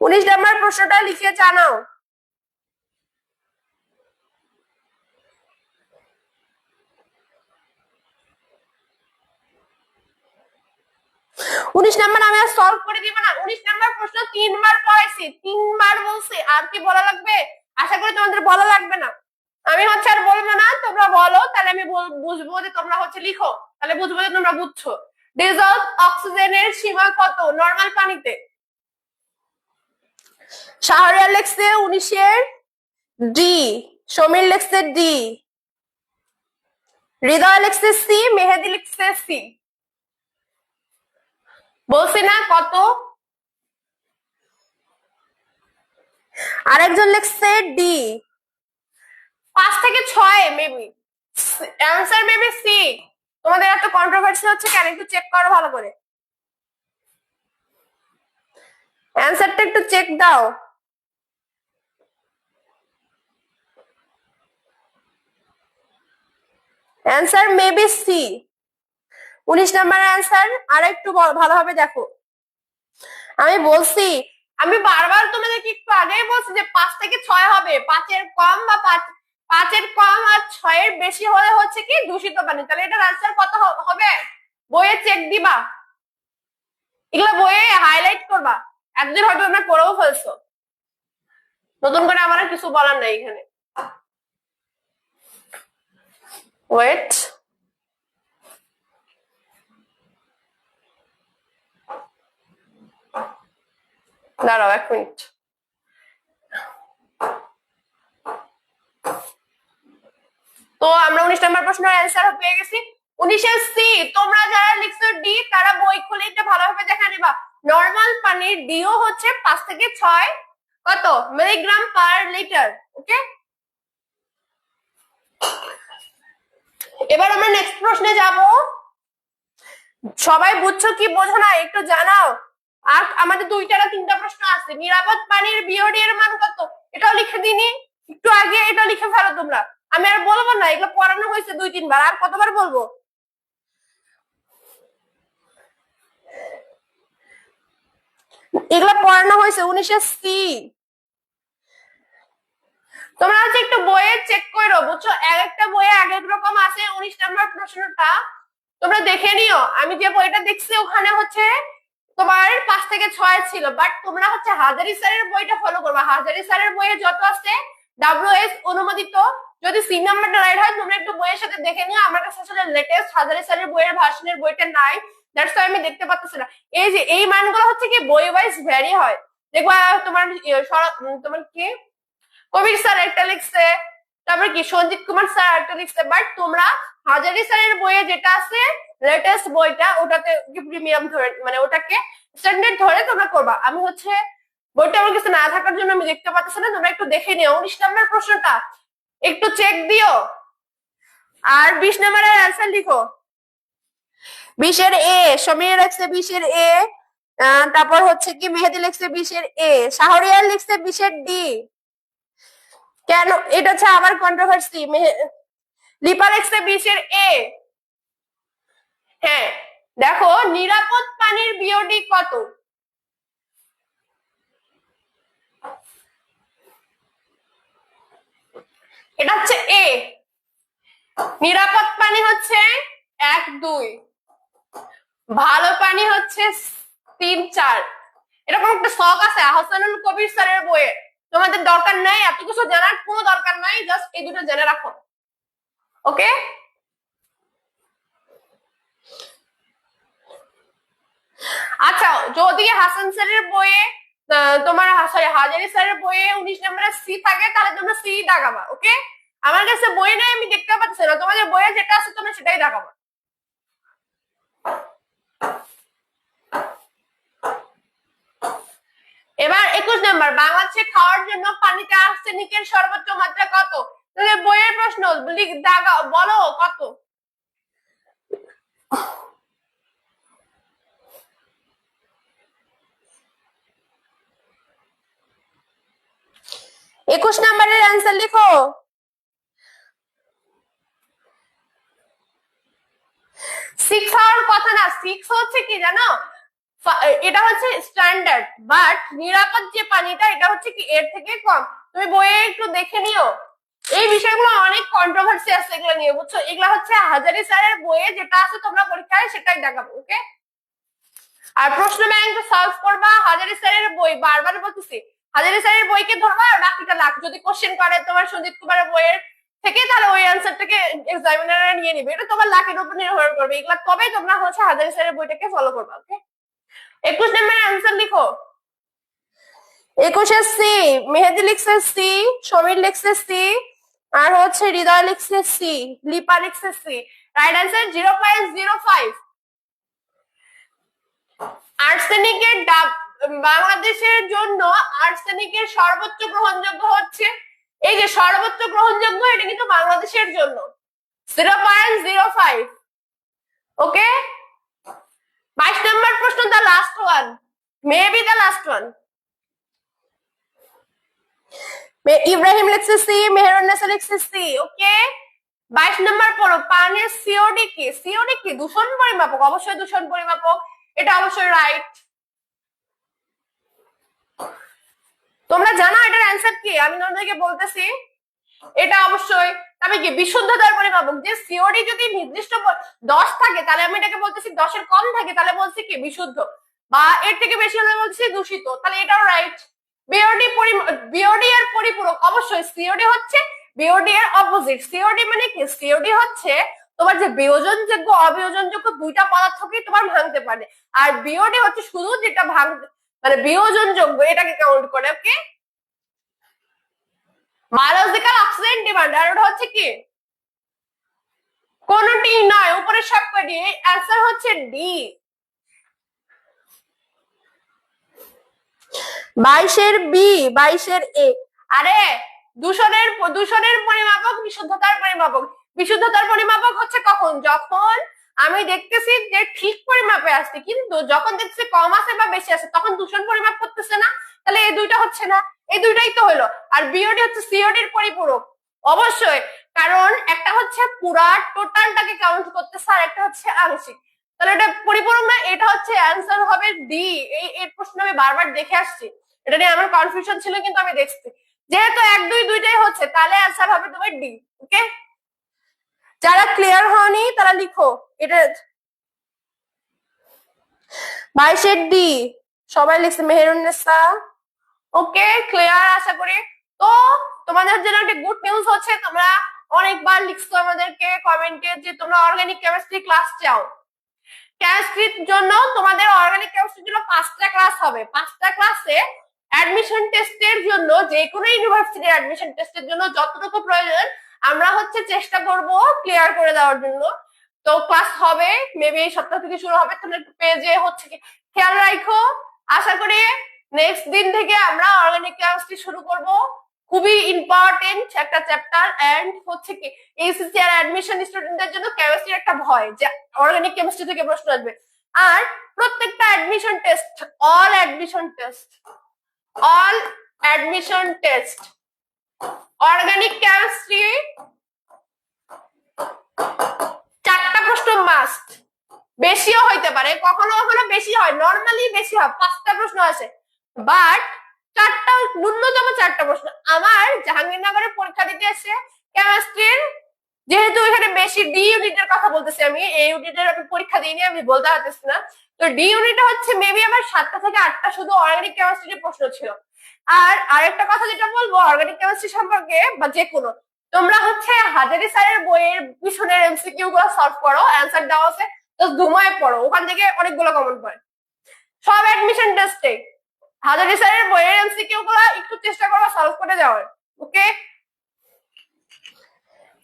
19 নাম্বার প্রশ্নটা লিখে জানাও। 19 নাম্বার আমি আর সলভ করে দিব না। 19 নাম্বার প্রশ্ন 3 বার পড়াইছি, 3 বার বলছি, আর কি বলা লাগবে? আশা করি তোমাদের বলা লাগবে না। আমি হচ্ছে আর বলবো না, তোমরা বলো, তাহলে আমি বুঝবো যে তোমরা হচ্ছে লিখো, তাহলে বুঝবো যে তোমরা বুঝছো। ডিজলভ অক্সিজেনের সীমা কত নরমাল পানিতে? শাহরিয়ার লিখছে 19-এর ডি, সমীর লিখছে ডি, হৃদয় লিখছে সি, মেহেদি লিখছে সি। বলছি না কত? আরেকজন লিখছে ডি, 5 থেকে 6 মেবি। Answer maybe C. তোমাদের এত কন্ট্রোভার্সি হচ্ছে কেন? একটু চেক করো ভালো করে, অ্যান্সারটা একটু চেক দাও। Answer maybe C. 19 number answer. আর একটু ভালোভাবে দেখো, আমি বলছি, আমি বারবার তোমাদেরকে একটু আগেই বলছি যে 5 থেকে 6 হবে, 5-এর কম বা 5-এর কম আর 6-এর বেশি হলে হচ্ছে কি দূষিত পানি। তাহলে এটার আনসার কত হবে? বইয়ে চেক দিবা, এগুলো বইয়ে হাইলাইট করবা। একদিন হয়তো তোমরা পড়েও ফেলছো, নতুন করে আমার আর কিছু বলার নাই এখানে। ওয়েট, দাঁড়াও 1 মিনিট। তো আমরা 19 নাম্বার প্রশ্নের অ্যান্সার পেয়ে গেছি। 19-এর সি। তোমরা যারা লিখছো ডি তারা বই খুলে এটা ভালোভাবে দেখা নিবা। নরমাল পানির ডিও হচ্ছে 5 থেকে 6 কত মিলিগ্রাম পার লিটার। ওকে, এবার আমরা নেক্সট প্রশ্নে যাব। সবাই বুঝছো কি বোঝো না একটু জানাও। আর আমাদের দুইটা না তিনটা প্রশ্ন আছে। নিরাপদ পানির বিওডি এর মান কত, এটাও লিখে দিনি একটু আগে, এটা লিখে ফেলো তোমরা। আমি আর বলবো না, এগুলো পড়ানো হয়েছে 2-3 বার, আর কতবার বলবো। এগুলো পড়ানো হয়েছে 19-এ সি। তোমরা হচ্ছে একটু বইয়ে চেক করো, বুঝছো, এক একটা বইয়ে এক এক রকম আছে। 19 নম্বর প্রশ্নটা তোমরা দেখে নিও। আমি যে বইটা দেখছি ওখানে হচ্ছে তোমার 5 থেকে 6 ছিল, বাট তোমরা হচ্ছে হাজারি স্যারের বইটা ফলো করবা। হাজারি স্যারের বইয়ে যত আছে WS অনুমোদিত, যদি সি নাম্বারটা রাইট হয় তোমরা একটু বইয়ের সাথে দেখে নিও। আমার কাছে আসলে লেটেস্ট হাজারি স্যারের বইয়ের ভার্সনের বইটা নাই, দ্যাটস ওয়াই আমি দেখতে পাচ্ছি না। এই যে এই মানগুলো হচ্ছে কি বই ওয়াইজ ভ্যারি হয়। দেখবা তোমার তোমার কি কবির স্যার একটা লিখছে, তারপর কি সঞ্জিত কুমার স্যার একটা লিখছে, বাট তোমরা হাজারি স্যারের বইয়ে যেটা আছে লেটেস্ট বইটা, ওটাতে প্রিমিয়াম ধরে মানে ওটাকে স্ট্যান্ডার্ড ধরে তোমরা করবা। আমি হচ্ছে বইটা আমার কাছে না থাকার জন্য আমি দেখতে পাচ্ছি না, তোমরা একটু দেখে নিও 19 নম্বর প্রশ্নটা একটু চেক দিও। আর 20 নম্বরের অ্যান্সার লিখো। 20-এর এ সমীর লিখছে, 20-এর এ, তারপর হচ্ছে কি মেহেদি লিখছে 20-এর এ, শাহরিয়ার লিখছে 20-এর ডি। কেন এটা হচ্ছে আবার কন্ট্রোভার্সি। লিপা লিখছে 20-এর এ। হ্যাঁ দেখো, নিরাপদ পানির বিওডি কত, এটা হচ্ছে এ। নিরাপদ পানি হচ্ছে 1-2, ভালো পানি হচ্ছে 3-4। এরকম একটা শখ আছে হাসানুল কবির স্যারের বইয়ে। তোমাদের দরকার নাই এত কিছু জানার, কোনো দরকার নাই, জাস্ট এই দুটো জেনে রাখো। ওকে, আচ্ছা যদি হাসান স্যারের বইয়ে তোমার সরি হাজারি স্যারের বইয়ে 19 নম্বরের সি থাকে তাহলে তোমরা সি দাগাবা। ওকে, আমার কাছে বই নাই, আমি দেখতে পাচ্ছি না, তোমাদের বইয়ে যেটা আছে তোমরা সেটাই দাগাবা। এবার 21 নম্বর, বাংলাদেশে খাওয়ার জন্য পানিতে আর্সেনিকের সর্বোচ্চ মাত্রা কত? তোদের বইয়ের প্রশ্ন, দাগাও, বলো কত। একুশ নম্বরের অ্যান্সার লিখো। 6 হওয়ার কথা না, 6 হচ্ছে কি জানো, এটা হচ্ছে স্ট্যান্ডার্ড, বাট নিরাপদ যে পানিটা এটা হচ্ছে কি এর থেকে কম। তুমি বইয়ে একটু দেখে নিও, এই বিষয়গুলো অনেক কন্ট্রোভার্সি আছে এগুলো নিয়ে, বুঝছো। এগুলো হচ্ছে হাজারি স্যারের বইয়ে যেটা আছে তোমরা পরীক্ষায় সেটাই দেখাবো। ওকে, আর প্রশ্ন ব্যাংক সলভ করবা হাজারি স্যারের বই, বারবার বলতেছি হাজারি স্যারের বইকে ধরবা, আর বাকিটা লাখ যদি কোশ্চেন করে তোমার সঞ্জিত কুমারের বইয়ের থেকে তাহলে ওই অ্যান্সারটাকে এক্সামিনাররা নিয়ে নিবে, এটা তোমার লাখের উপর নির্ভর করবে। এগুলা তবেই তোমরা হচ্ছে হাজারি স্যারের বইটাকে ফলো করবা। ওকে, 21 নম্বরের অ্যান্সার লিখো। 21-এর সি, মেহেদি লিখছে সি, সমীর লিখছে সি, আর হচ্ছে হৃদয় লিখছে সি, লিপা লিখছে সি। Right answer 0.05। আর্সেনিকের বাংলাদেশের জন্য আর্সেনিকের সর্বোচ্চ গ্রহণযোগ্য হচ্ছে, এই যে সর্বোচ্চ গ্রহণযোগ্য, এটা কিন্তু বাংলাদেশের জন্য 0.05। ওকে, 22 নম্বর প্রশ্ন, the last one, maybe the last one. Ibrahim লিখছে সি, মেহেরুন্নেসা লিখছে সি। ওকে, 22 নম্বর পড়ো, পানির সিওডি কি? সিওডি কি? দূষণ পরিমাপক, অবশ্যই দূষণ পরিমাপক, এটা অবশ্যই রাইট। তোমরা জানো এটার অ্যান্সার কি? আমি তোমাদেরকে বলতেছি, এটা অবশ্যই। তবে কি বিশুদ্ধতার পরিমাপক, যে সিওডি যদি নির্দিষ্ট 10 থাকে তাহলে আমি এটাকে বলতেছি, 10-এর কম থাকে তাহলে বলছি কি বিশুদ্ধ, বা এর থেকে বেশি হলে বলছি দূষিত, তাহলে এটাও রাইট। বিওডি এর পরিপূরক, অবশ্যই সিওডি হচ্ছে বিওডি এর অপোজিট। সিওডি মানে কি? সিওডি হচ্ছে তোমার যে বিয়োজনযোগ্য অবিয়োজনযোগ্য দুইটা পদার্থকে তোমার ভাঙতে পারে, আর বিওডি হচ্ছে শুধু যেটা মানে বিয়োজনযোগ্য এটাকে কাউন্ট করে। ওকে, বায়োলজিক্যাল অক্সিজেন ডিমান্ড, আর ওটা হচ্ছে কি কোনটি নয়, উপরের সবকটি। অ্যান্সার হচ্ছে ডি। 22-এর বি, 22-এর এ। আরে দূষণের পরিমাপক বিশুদ্ধতার পরিমাপক। বিশুদ্ধতার পরিমাপক হচ্ছে কখন? যখন আমি দেখতেছি যে ঠিক পরিমাপে আসছে, কিন্তু যখন দেখছি কম আছে বা বেশি আছে তখন দূষণ পরিমাপ করতেছে না, তাহলে এই দুইটা হচ্ছে না, এই দুইটাই তো হলো। আর বিওডি হচ্ছে সিওডির পরিপূরক অবশ্যই, কারণ একটা হচ্ছে পুরা টোটালটাকে কাউন্ট করতেছে আর একটা হচ্ছে আংশিক, তাহলে এটা পরিপূরক না, এটা হচ্ছে অ্যান্সার হবে ডি। এই প্রশ্ন আমি বারবার দেখে আসছি, এটা নিয়ে আমার কনফিউশন ছিল কিন্তু আমি দেখছি যেহেতু 1 2 দুইটাই হচ্ছে তাহলে অ্যান্সার হবে তোমার ডি। ওকে, যারা ক্লিয়ার হয়নি তারা লিখো এটা 22 ডি। সবাই লিখছে মেহেরুন্নেসা। ওকে, ক্লিয়ার আশা করি। তো তোমাদের জন্য একটা গুড নিউজ হচ্ছে, তোমরা অনেকবার লিখছো আমাদেরকে কমেন্টে যে তোমরা অর্গানিক কেমিস্ট্রি ক্লাস চাও। কেমিস্ট্রির জন্য তোমাদের অর্গানিক কেমিস্ট্রির জন্য 5টা ক্লাস হবে। 5টা ক্লাসে অ্যাডমিশন টেস্টের জন্য, যে কোনো ইউনিভার্সিটির অ্যাডমিশন টেস্টের জন্য যতটুকু প্রয়োজন আমরা হচ্ছে চেষ্টা করব ক্লিয়ার করে দেওয়ার জন্য। তো ক্লাস হবে মেবি এই সপ্তাহ থেকে শুরু হবে, তোমরা একটু পেজে হচ্ছে কি খেয়াল রাখো। আশা করি নেক্সট দিন থেকে আমরা অর্গানিক কেমিস্ট্রি শুরু করব। খুবই ইম্পর্টেন্ট একটা চ্যাপ্টার, এন্ড হচ্ছে কি এইচএসসি আর অ্যাডমিশন স্টুডেন্টদের জন্য কেমিস্ট্রি একটা ভয় যে অর্গানিক কেমিস্ট্রি থেকে প্রশ্ন আসবে। আর প্রত্যেকটা admission test, all admission test, all admission test organic chemistry 4টা প্রশ্ন মাস্ট। বেশিও হইতে পারে, কখনো কখনো বেশি হয়, নর্মালি বেশি হয়, 5টা প্রশ্ন আসে, বাট 4টা, ন্যূনতম 4টা প্রশ্ন। আমার জাহাঙ্গীরনগরের পরীক্ষা দিতে এসে কেমিস্ট্রির, যেহেতু এখানে বেশি ডি ইউনিটের কথা বলতেছি, আমি এই ইউনিটের আমি পরীক্ষা দিইনি, আমি বলতে পারতেছি না। তো ডি ইউনিটে হচ্ছে মেবি আমার 7টা থেকে 8টা শুধু অর্গানিক কেমিস্ট্রির প্রশ্ন ছিল। আর আরেকটা কথা যেটা বলবো অর্গানিক কেমিস্ট্রি সম্পর্কে, বা যে কোনো, তোমরা হচ্ছে হাজারি স্যারের বইয়ের পিছনের এমসিকিউ গুলো সলভ করো, অ্যান্সার দেওয়া আছে, তো ঘুমায় পড়ো, ওখান থেকে অনেকগুলো কমন পড়ে সব অ্যাডমিশন টেস্টে। হাজারি স্যারের বইয়ের এমসিকিউ গুলো একটু চেষ্টা করো সলভ করে দেওয়ার। ওকে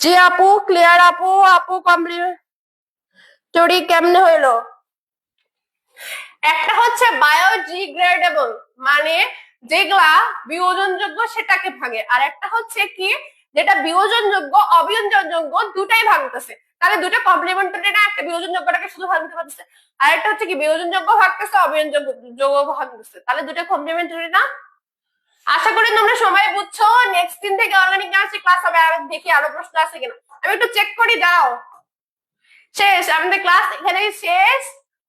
জি আপু, ক্লিয়ার আপু। আপু কমপ্লিমেন্টারি কেমনে হইলো? একটা হচ্ছে বায়োডিগ্রেডেবল, মানে যেগুলা বিয়োজনযোগ্য সেটাকে ভাঙে, আর একটা হচ্ছে কি যেটা বিয়োজনযোগ্য অবিয়োজনযোগ্য দুটাই ভাঙতেছে, তাহলে দুটো কমপ্লিমেন্টারি না, একটা বিয়োজনযোগ্যটাকে শুধু ভাঙতে পারতেছে, আর একটা হচ্ছে কি বিয়োজনযোগ্য ভাঙতেছে অবিয়োজনযোগ্য ভাঙতেছে, তাহলে দুটো কমপ্লিমেন্টারি না। আশা করি তোমরা সবাই বুঝছো। নেক্সট দিন থেকে অর্গানিক কেমিস্ট্রি ক্লাস হবে, আর দেখি আরো প্রশ্ন আছে কিনা, আমি একটু চেক করি। দাও, শেষ, আমাদের ক্লাস এখানেই শেষ।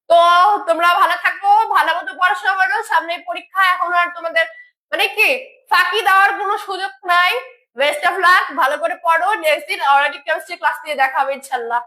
তো তোমরা ভালো থাকো, ভালো মতো পড়াশোনা করো, সামনে পরীক্ষা, এখন আর তোমাদের মানে কি ফাঁকি দেওয়ার কোনো সুযোগ নাই। বেস্ট অফ লাক, ভালো করে পড়ো। নেক্সট দিন অর্গানিক কেমিস্ট্রি ক্লাস নিয়ে দেখা হবে ইনশাল্লাহ।